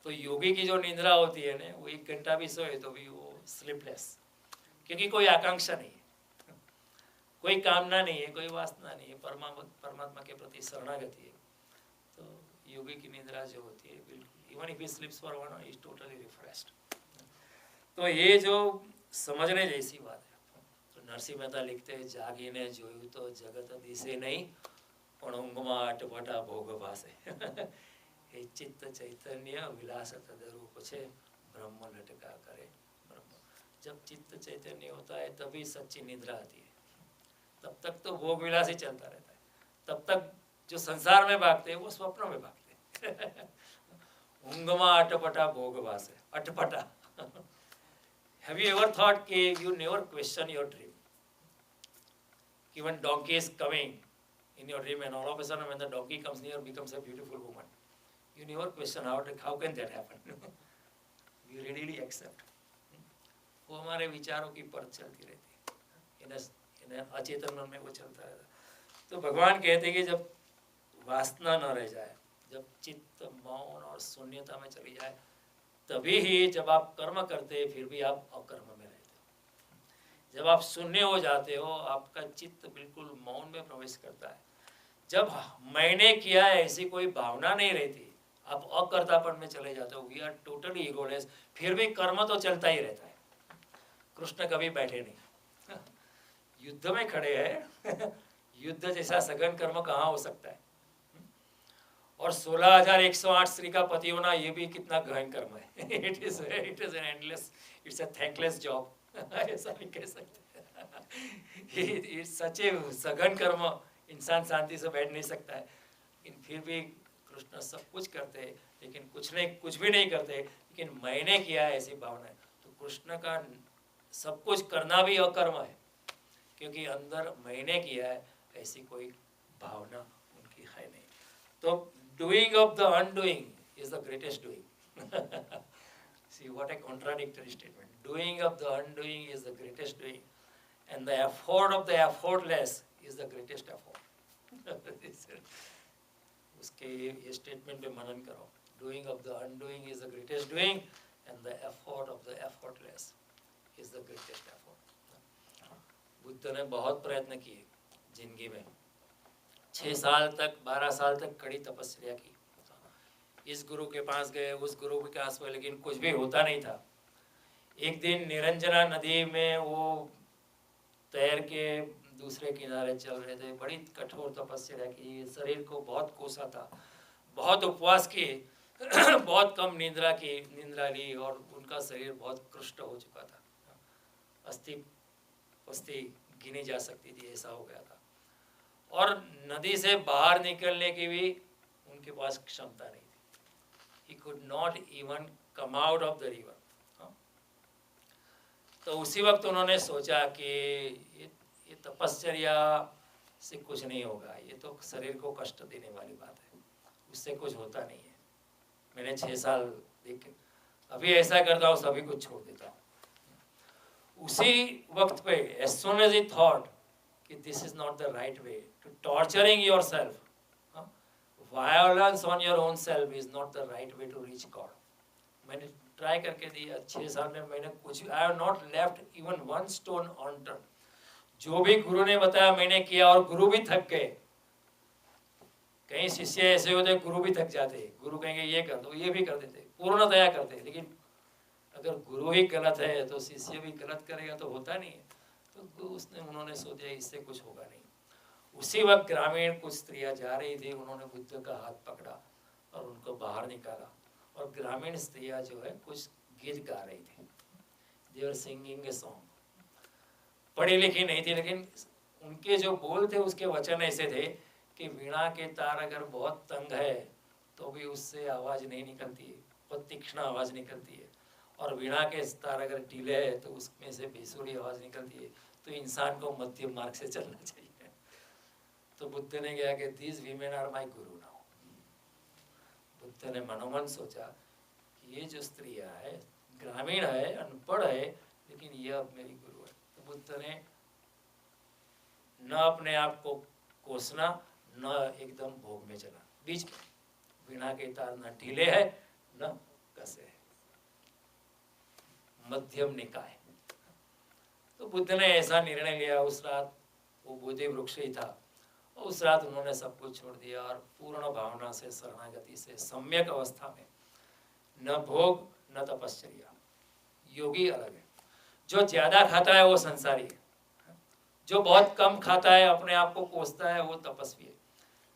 तो योगी की जो निद्रा होती है ना, वो 1 घंटा भी सोए तो भी वो स्लीपलेस, क्योंकि कोई आकांक्षा नहीं है, कोई कामना नहीं है, कोई वासना नहीं है, परमात्मा के प्रति शरणागति है। तो योगी की निद्रा जो होती है बिल्कुल, even if he स्लीप्स for 1 our is totally refreshed. तो ये जो समझने जैसी बात है। तो नरसिंह मेहता लिखते हैं, जागीने जोयु तो जगत दिसे नहीं, पण ઊંઘમાં અટપટા ભોગ ભાસે। એ ચિત્ત ચૈતન્ય વિલાસ તદરૂપ છે, ब्रह्म लटका करे ब्रह्म। जब चित्त चैतन्य होता है तभी सच्ची निद्रा आती है, तब तक तो भोग विलास ही चलता रहता है, तब तक जो संसार में भागते हैं वो स्वप्न में भागते हैं। ઊંઘમાં અટપટા ભોગ ભાસે, અટપટા। Have you ever thought that you never question your dream? Even donkey is coming in your dream, and all of a sudden when the donkey comes near, becomes a beautiful woman. You never question how can that happen? You readily accept. वो हमारे विचारों की परत चलती रहती है, इन्हें अचेतन मन में वो चलता रहता। तो भगवान कहते हैं कि जब वासना न रह जाए, जब चित्त मौन और शून्यता में चली जाए, तभी ही जब आप कर्म करते हैं फिर भी आप अकर्म में रहते हो। जब आप शून्य हो जाते हो, आपका चित्त बिल्कुल मौन में प्रवेश करता है। जब मैंने किया है ऐसी कोई भावना नहीं रहती, आप अकर्तापन में चले जाते हो, वी आर टोटली ईगोलेस, फिर भी कर्म तो चलता ही रहता है। कृष्ण कभी बैठे नहीं, युद्ध में खड़े हैं, युद्ध जैसा सघन कर्म कहाँ हो सकता है। और 16,108 स्त्री का पति होना, ये भी कितना गहन कर्म है। It is an endless, it's a thankless job, ऐसा भी कह सकते हैं। इट्स सच ए सघन कर्म, इंसान शांति से बैठ नहीं सकता है, लेकिन फिर भी कृष्ण सब कुछ करते हैं, लेकिन कुछ भी नहीं करते, लेकिन मैंने किया है ऐसी भावना है। तो कृष्ण का सब कुछ करना भी अकर्म है, क्योंकि अंदर मैंने किया है ऐसी कोई भावना उनकी है नहीं। तो doing of the undoing is the greatest doing. See what a contradictory statement. Doing of the undoing is the greatest doing, and the effort of the effortless is the greatest effort. उसके ये statement पे मनन करो। Doing of the undoing is the greatest doing, and the effort of the effortless is the greatest effort. Buddha ने बहुत प्रयत्न किए जिंदगी में, 6 साल तक 12 साल तक कड़ी तपस्या की, इस गुरु के पास गए, उस गुरु के पास गए, लेकिन कुछ भी होता नहीं था। एक दिन निरंजना नदी में वो तैर के दूसरे किनारे चल रहे थे, बड़ी कठोर तपस्या की, शरीर को बहुत कोसा था, बहुत उपवास किए, बहुत कम निंद्रा ली, और उनका शरीर बहुत कृष्ट हो चुका था, अस्थि गिनी जा सकती थी, ऐसा हो गया था। और नदी से बाहर निकलने की भी उनके पास क्षमता नहीं थी। He could not even come out of the river. तो उसी वक्त उन्होंने सोचा कि ये तपस्या से कुछ नहीं होगा, ये तो शरीर को कष्ट देने वाली बात है, उससे कुछ होता नहीं है। मैंने 6 साल देखे, अभी ऐसा करता हूँ, सभी कुछ छोड़ देता हूँ। उसी वक्त पे as soon as he thought कि this is not the right way to torturing yourself, violence on your own self is not the right way to reach God. मैंने ट्राई करके दिया 6 साल में, मैंने कुछ, I have not left even one stone unturn. जो भी गुरु ने बताया मैंने किया, और गुरु भी थक गए। कई शिष्य ऐसे होते गुरु भी थक जाते, गुरु कहेंगे ये कर दो, ये भी कर देते, पूर्णतया करते, लेकिन अगर गुरु ही गलत है तो शिष्य भी गलत करेगा तो होता नहीं है। तो उन्होंने सोचा इससे कुछ होगा नहीं। उसी वक्त ग्रामीण कुछ स्त्रियां जा रही थी, उन्होंने बुद्ध का हाथ पकड़ा और उनको बाहर निकाला, और ग्रामीण स्त्रियां जो है कुछ गीत गा रही थी, दे वर सिंगिंग ए सॉन्ग। पढ़ी लिखी नहीं थी, लेकिन उनके जो बोल थे उसके वचन ऐसे थे कि वीणा के तार अगर बहुत तंग है तो भी उससे आवाज़ नहीं निकलती है, बहुत तीक्ष्ण आवाज़ निकलती है, और वीणा के तार अगर ढीले है तो उसमें से बेसुरी आवाज़ निकलती है। तो इंसान को मध्यम मार्ग से चलना चाहिए। तो बुद्ध ने कहा कि these women are my Guru now. Buddha ने मनोमन सोचा कि ये जो स्त्रियां है, ग्रामीण है, अनपढ़ है, लेकिन ये अब मेरी गुरु है। तो बुद्ध ने न अपने आप को कोसना, न एकदम भोग में चला, बीच में। वीणा के तार न ढीले है न कसे है, मध्यम निकाय। तो बुद्ध ने ऐसा निर्णय लिया उस रात, वो बोधि वृक्ष ही था, उस रात उन्होंने सब कुछ छोड़ दिया और पूर्ण भावना से, शरणागति से, सम्यक अवस्था में, न भोग न तपश्चर्या। योगी अलग है, जो ज्यादा खाता है वो संसारी है, जो बहुत कम खाता है, अपने आप को कोसता है, वो तपस्वी है,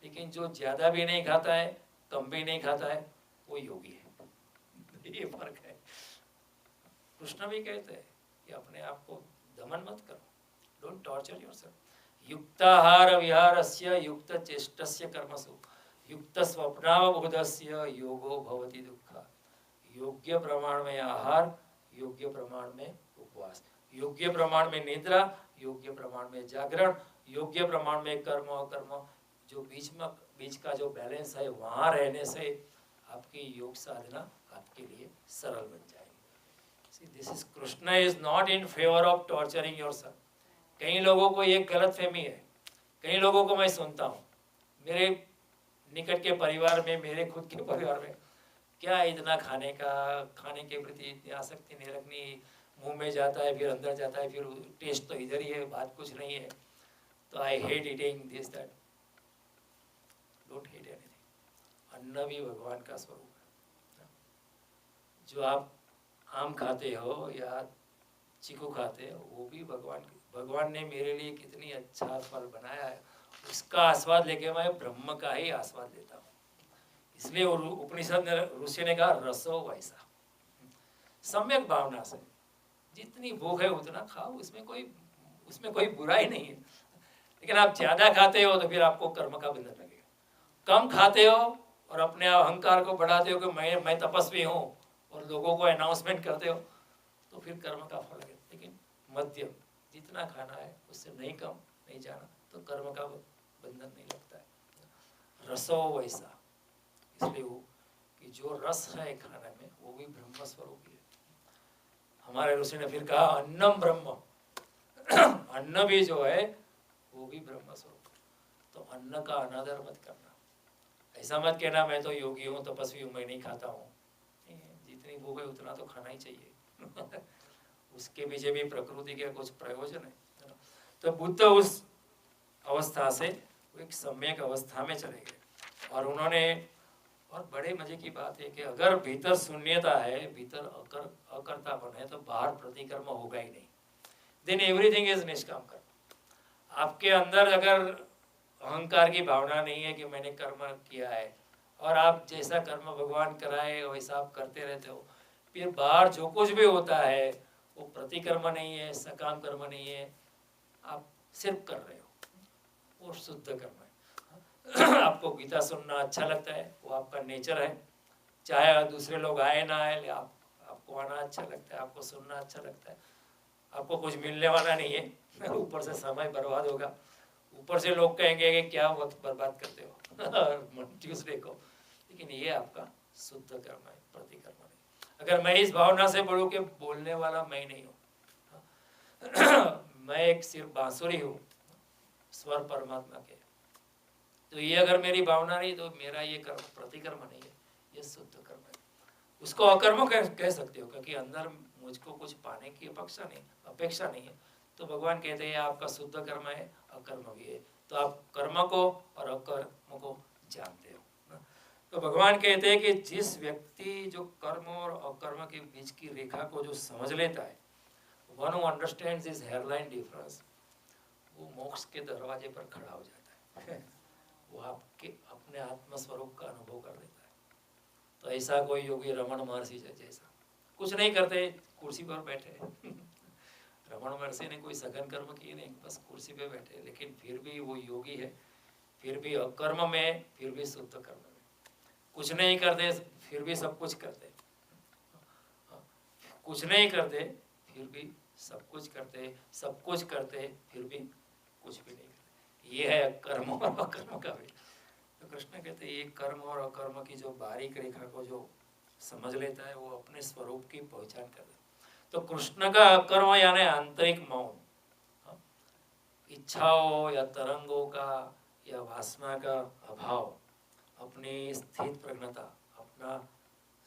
लेकिन जो ज्यादा भी नहीं खाता है, कम भी नहीं खाता है, वो योगी है। ये फर्क है। कृष्ण भी कहते हैं कि अपने आप को दमन मत करो, डोंट टॉर्चर योरसेल्फ। युक्ताहार विहारस्य युक्त चेष्टस्य कर्मसु युक्त स्वप्नावबोधस्य योगो भवति दुःख। योग्य प्रमाण में आहार, योग्य प्रमाण में उपवास, योग्य प्रमाण में निद्रा, योग्य प्रमाण में जागरण, योग्य प्रमाण में कर्म अकर्म, जो बीच का जो बैलेंस है, वहाँ रहने से आपकी योग साधना आपके लिए सरल बन जाएगी। This is, Krishna is not in favour of torturing yourself. कई लोगों को ये गलत फहमी है, कई लोगों को मैं सुनता हूँ, मेरे निकट के परिवार में, मेरे खुद के परिवार में, क्या इतना खाने के प्रति इतनी आसक्ति नहीं रखनी, मुंह में जाता है फिर अंदर जाता है, फिर टेस्ट तो इधर ही है, बात कुछ नहीं है, तो I hate eating this that. Don't hate anything. अन्न भी भगवान का स्वरूप है। जो आप आम खाते हो या चीकू खाते हो, वो भी भगवान ने मेरे लिए कितनी अच्छा फल बनाया है, उसका आस्वाद लेके मैं ब्रह्म का ही आस्वाद लेता हूँ। इसलिए उपनिषद ने, ऋषि ने कहा रसो वैसा, सम्यक भावना से, जितनी भूख है उतना खाओ, उसमें कोई बुराई नहीं है। लेकिन आप ज्यादा खाते हो तो फिर आपको कर्म का बंधन लगेगा। कम खाते हो और अपने अहंकार को बढ़ाते हो कि मैं तपस्वी हूँ, और लोगों को अनाउंसमेंट करते हो, तो फिर कर्म का फल लगेगा। लेकिन मध्यम, जितना खाना है उससे नहीं कम नहीं जाना, तो कर्म का बंधन नहीं लगता है। रसो वैसा, इसलिए वो कि जो रस है खाने में वो भी ब्रह्म स्वरूप है। हमारे ऋषि ने फिर कहा अन्नम ब्रह्म, अन्न भी जो है वो भी ब्रह्म स्वरूप। तो अन्न का अनादर मत करना। ऐसा मत कहना मैं तो योगी हूँ, तपस्वी हूँ, मैं नहीं खाता हूँ। जितनी भूख है उतना तो खाना ही चाहिए। उसके पीछे भी प्रकृति के कुछ प्रयोजन है। तो बुद्ध उस अवस्था से एक सम्यक अवस्था में चले गए, और उन्होंने, और बड़े मजे की बात है कि अगर भीतर शून्यता है, भीतर अकर्तापन है, तो बाहर प्रतिकर्म होगा ही नहीं। देन एवरीथिंग इज निष्काम कर्म। आपके अंदर अगर अहंकार की भावना नहीं है कि मैंने कर्म किया है, और आप जैसा कर्म भगवान कराए वैसा आप करते रहते हो, फिर बाहर जो कुछ भी होता है वो प्रतिकर्म नहीं है, सकाम कर्म नहीं है, आप सिर्फ कर रहे हो, वो शुद्ध कर्म है। आपको गीता सुनना अच्छा लगता है, वो आपका नेचर है, चाहे दूसरे लोग आए ना आए, आपको आना अच्छा लगता है, आपको सुनना अच्छा लगता है। आपको कुछ मिलने वाला नहीं है, ऊपर से समय बर्बाद होगा, ऊपर से लोग कहेंगे कि क्या वक्त बर्बाद करते हो ट्यूसडे को, लेकिन ये आपका शुद्ध कर्म है, प्रतिकर्म नहीं। अगर मैं इस भावना से बोलूँ कि बोलने वाला मैं नहीं हूँ, मैं एक सिर्फ बांसुरी हूँ, स्वर परमात्मा के, तो ये अगर मेरी भावना नहीं तो मेरा ये कर्म प्रतिकर्म नहीं है, ये शुद्ध कर्म है। उसको अकर्म कह सकते हो, क्योंकि अंदर मुझको कुछ पाने की अपेक्षा नहीं है। तो भगवान कहते हैं आपका शुद्ध कर्म है, अकर्म भी है, तो आप कर्म को और अकर्म को जानते हो। तो भगवान कहते हैं कि जिस व्यक्ति जो कर्म और अकर्म के बीच की रेखा को जो समझ लेता है, one who understands this hairline difference, वो मोक्ष के दरवाजे पर खड़ा हो जाता है। वो आपके अपने आत्मस्वरूप का अनुभव कर लेता है। तो ऐसा कोई योगी रमण महर्षि जैसा कुछ नहीं करते, कुर्सी पर बैठे। रमण महर्षि ने कोई सघन कर्म किए नहीं, बस कुर्सी पे बैठे, लेकिन फिर भी वो योगी है, फिर भी अकर्म में, फिर भी शुद्ध कर्म में। कुछ नहीं करते फिर भी सब कुछ करते, कुछ नहीं करते फिर भी सब कुछ करते, सब कुछ करते फिर भी कुछ भी नहीं करते। ये है कर्म और अकर्म का भी। तो कृष्ण कहते हैं ये कर्म और अकर्म की जो बारीक रेखा को जो समझ लेता है वो अपने स्वरूप की पहचान कर लेता है। तो कृष्ण का अकर्म यानी आंतरिक मौन, इच्छाओं या तरंगों का या वासना का अभाव, अपनी स्थित प्रज्ञता, अपना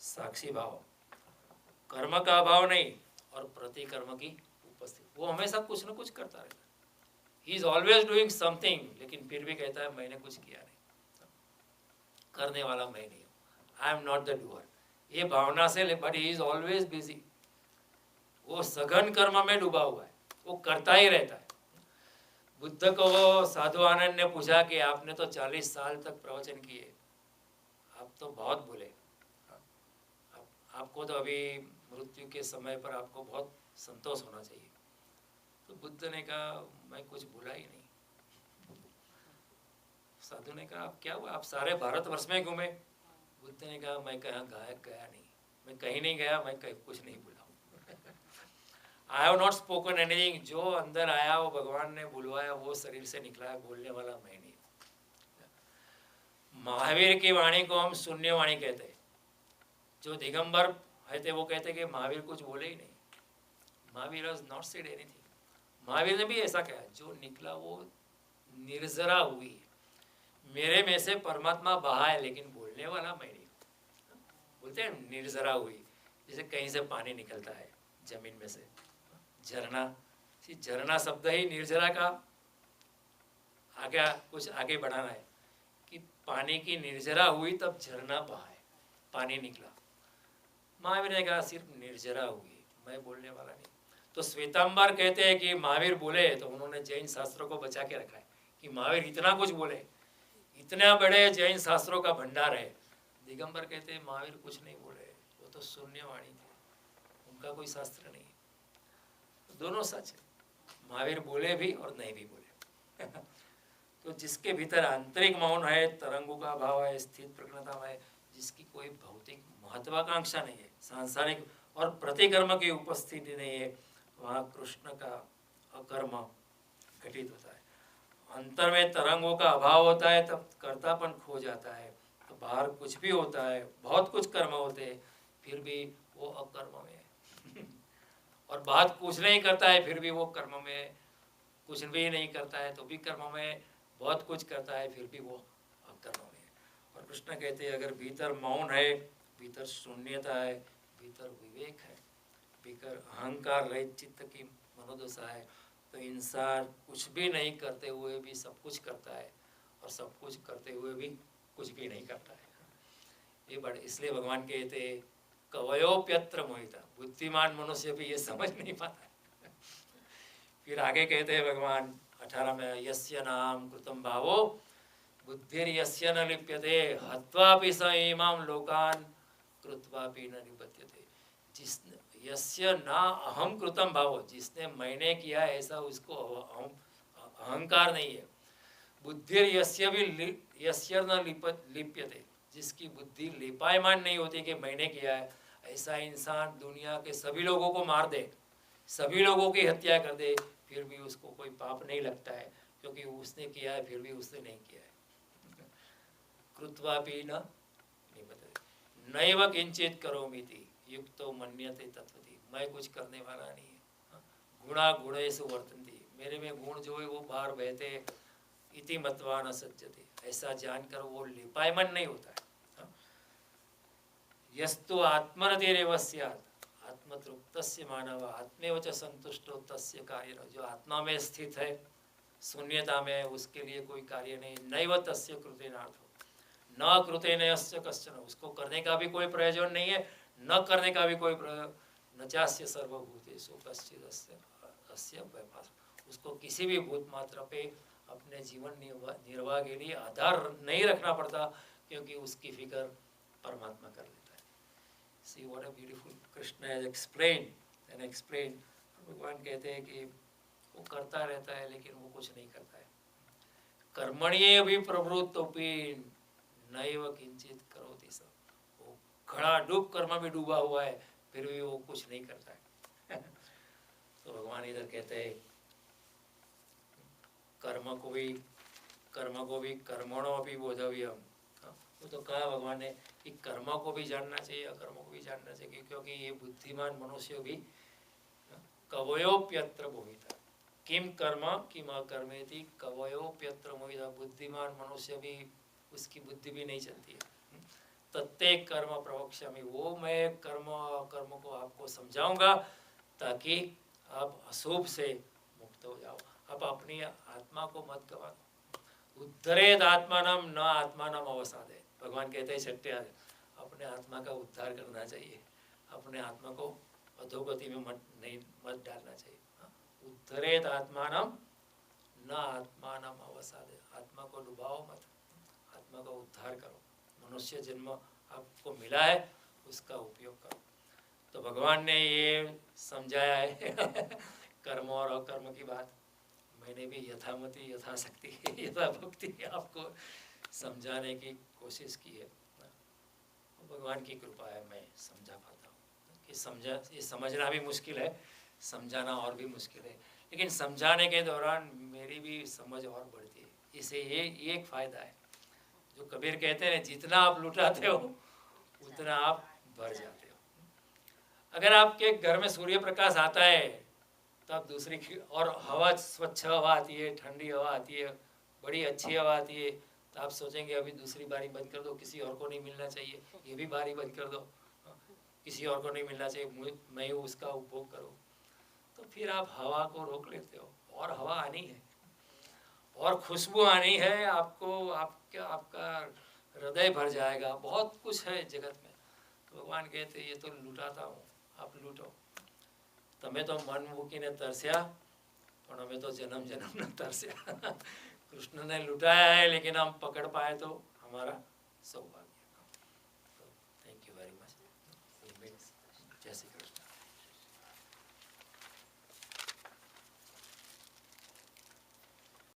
साक्षी भाव, कर्म का अभाव नहीं और प्रतिकर्म की उपस्थिति। वो हमेशा कुछ न कुछ करता रहता है, he is always doing something, लेकिन फिर भी कहता है मैंने कुछ किया नहीं, करने वाला मैं नहीं हूँ, I am not the doer. ये भावना से, but he is always busy. वो सघन कर्म में डूबा हुआ है, वो करता ही रहता है। बुद्ध को साधु आनंद ने पूछा कि आपने तो 40 साल तक प्रवचन किए, आप तो बहुत बोले, आपको तो अभी मृत्यु के समय पर आपको बहुत संतोष होना चाहिए। तो बुद्ध ने कहा मैं कुछ भूला ही नहीं। साधु ने कहा आप क्या हुआ, आप सारे भारतवर्ष में घूमे। बुद्ध ने कहा मैं कहाँ गया नहीं, मैं कहीं नहीं गया, मैं कहीं कुछ नहीं भूला। आई हैव नॉट स्पोकन एनीथिंग, जो अंदर आया वो भगवान ने बुलवाया, वो शरीर से निकला है, बोलने वाला मैं नहीं। महावीर की वाणी को हम शून्य वाणी कहते हैं। जो दिगंबर है थे वो कहते कि महावीर कुछ बोले ही नहीं, Mahavir has not said anything. Mahavir ने भी ऐसा कहा, जो निकला वो निर्जरा हुई, मेरे में से परमात्मा बहा है, लेकिन बोलने वाला मैं नहीं। बोलते हैं निर्जरा हुई, जैसे कहीं से पानी निकलता है जमीन में से, झरना, झरना शब्द ही निर्जरा का आगे कुछ आगे बढ़ाना है कि पानी की निर्जरा हुई तब झरना बहा है, पानी निकला। महावीर ने कहा सिर्फ निर्जरा हुई, मैं बोलने वाला नहीं। तो श्वेतांबर कहते हैं कि महावीर बोले, तो उन्होंने जैन शास्त्रों को बचा के रखा है कि महावीर इतना कुछ बोले, इतने बड़े जैन शास्त्रों का भंडार है। दिगंबर कहते हैं महावीर कुछ नहीं बोले, वो तो शून्यवाणी थे, उनका कोई शास्त्र नहीं। दोनों सच है, महावीर बोले भी और नहीं भी बोले। तो जिसके भीतर आंतरिक मौन है, तरंगों का भाव है, स्थित प्रज्ञता है, जिसकी कोई भौतिक महत्वाकांक्षा नहीं है, सांसारिक और प्रतिकर्म की उपस्थिति नहीं है, वहाँ कृष्ण का अकर्म घटित होता है। अंतर में तरंगों का अभाव होता है तब कर्तापन खो जाता है। तो बाहर कुछ भी होता है, बहुत कुछ कर्म होते हैं, फिर भी वो अकर्म में है। और बाहर कुछ नहीं करता है फिर भी वो कर्म में, कुछ भी नहीं करता है तो भी कर्म में, बहुत कुछ करता है फिर भी वो अकर्म में है। और कृष्ण कहते हैं अगर भीतर मौन है, भीतर शून्यता है, भीतर विवेक है, भीतर अहंकार रहित चित्त की मनोदशा है, तो इंसान कुछ भी नहीं करते हुए भी सब कुछ करता है और सब कुछ करते हुए भी कुछ भी नहीं करता है। ये बड़े इसलिए भगवान कहते कवयोप्यत्र मोहिता, बुद्धिमान मनुष्य भी ये समझ नहीं पाता है। फिर आगे कहते हैं भगवान 18 में, यस्य नाम कृतम भावो बुद्धिर्यस्य न लिप्यते हत्वापि स इमाम लोकान कृत्वापि न निबध्यते। जिसने यस्य ना अहम कृतम भावो, जिसने मैंने किया ऐसा उसको अहंकार नहीं है। बुद्धिर यस्य भी यस्य न लिप्यते, जिसकी बुद्धि लिपायमान नहीं होती कि मैंने किया है, ऐसा इंसान दुनिया के सभी लोगों को मार दे, सभी लोगों की हत्या कर दे, फिर भी उसको कोई पाप नहीं लगता है, क्योंकि उसने किया है फिर भी उसने नहीं किया है। कृत्वापि न निबध्यते नैव किंचित करोमीति युक्तो मन्यते तत्वति, मैं कुछ करने वाला नहीं है। गुणा गुणेषु वर्तन्ते, मेरे में गुण जो है वो बाहर बहते इति मत्वा न सज्जते, ऐसा जानकर वो लिपायमान नहीं होता है। यस्तु आत्मरतिरेव स्यात् आत्मतृप्तस्य मानव आत्मेव च संतुष्टो तस्य कार्य, जो आत्मा में स्थित है, शून्यता में है, उसके लिए कोई कार्य नहीं। नैव तस्य कृतेनार्थो न कृतेनस्य कश्चन, उसको करने का भी कोई प्रयोजन नहीं है, न करने का भी कोई प्रयोजन। न चास्य सर्वभूतेषु कश्चित् अस्य व्यापार, उसको किसी भी भूत मात्र पे अपने जीवन निर्वाह के लिए आधार नहीं रखना पड़ता, क्योंकि उसकी फिक्र परमात्मा कर लेता है। See what a beautiful Krishna has explained and explained. भगवान कहते हैं कि वो करता रहता है लेकिन वो कुछ नहीं करता है। कर्मण्येऽपि प्रवृत्तोऽपि नैव किंचित करोति स, वो घड़ाडूब कर्म में डूबा हुआ है फिर भी वो कुछ नहीं करता है। तो भगवान इधर कहते हैं कर्म को भी कर्मणो अपि बोधव्यम। वो तो कहा भगवान ने कि कर्म को भी जानना चाहिए, अकर्म को भी जानना चाहिए, क्योंकि ये बुद्धिमान मनुष्य भी कवयोप्यत्र मोहिता, किम कर्म किम अकर्मेति कवयोप्यत्र मोहिता, बुद्धिमान मनुष्य भी उसकी बुद्धि भी नहीं चलती है। तत्ते कर्म प्रवक्ष्यामि, वो मैं कर्म अकर्म को आपको समझाऊंगा ताकि आप अशुभ से मुक्त हो जाओ, आप अपनी आत्मा को मत गवा दो। उद्धरेद आत्मानम न आत्मानम अवसादे, भगवान कहते हैं छठे अपने आत्मा का उद्धार करना चाहिए, अपने आत्मा को अधोगति में मत डालना चाहिए। उद्धरेद आत्मानम न आत्मानम अवसादे, आत्मा को डुबाओ मत, आत्मा का उद्धार करो। मनुष्य जन्म आपको मिला है, उसका उपयोग करो। तो भगवान ने ये समझाया है कर्म और अकर्म की बात। मैंने भी यथामति यथाशक्ति यथाभक्ति आपको समझाने की कोशिश की है। भगवान की कृपा है मैं समझा पाता हूँ कि ये समझना भी मुश्किल है, समझाना और भी मुश्किल है, लेकिन समझाने के दौरान मेरी भी समझ और बढ़ती है। इसे ये एक फ़ायदा है, जो कबीर कहते हैं जितना आप लुटाते हो उतना आप भर जाते हो। अगर आपके घर में सूर्य प्रकाश आता है तो आप दूसरी और हवा, स्वच्छ हवा आती है, ठंडी हवा आती है, बड़ी अच्छी हवा आती है, तो आप सोचेंगे अभी दूसरी बारी बंद कर दो, किसी और को नहीं मिलना चाहिए, ये भी बारी बंद कर दो, किसी और को नहीं मिलना चाहिए, मैं ही उसका उपभोग करूँ। तो फिर आप हवा को रोक लेते हो, और हवा आनी है और खुशबू आनी है, आपको आपका हृदय भर जाएगा, बहुत कुछ है जगत में। तो भगवान कहते ये तो लुटाता हूँ, आप लूटो। तमें तो मन मूकीने तरस्या पण हमें तो जन्म जन्म न तरस्या। कृष्ण ने लुटाया है लेकिन हम पकड़ पाए तो हमारा सौभाग्य। Thank you very much. जय श्री कृष्ण।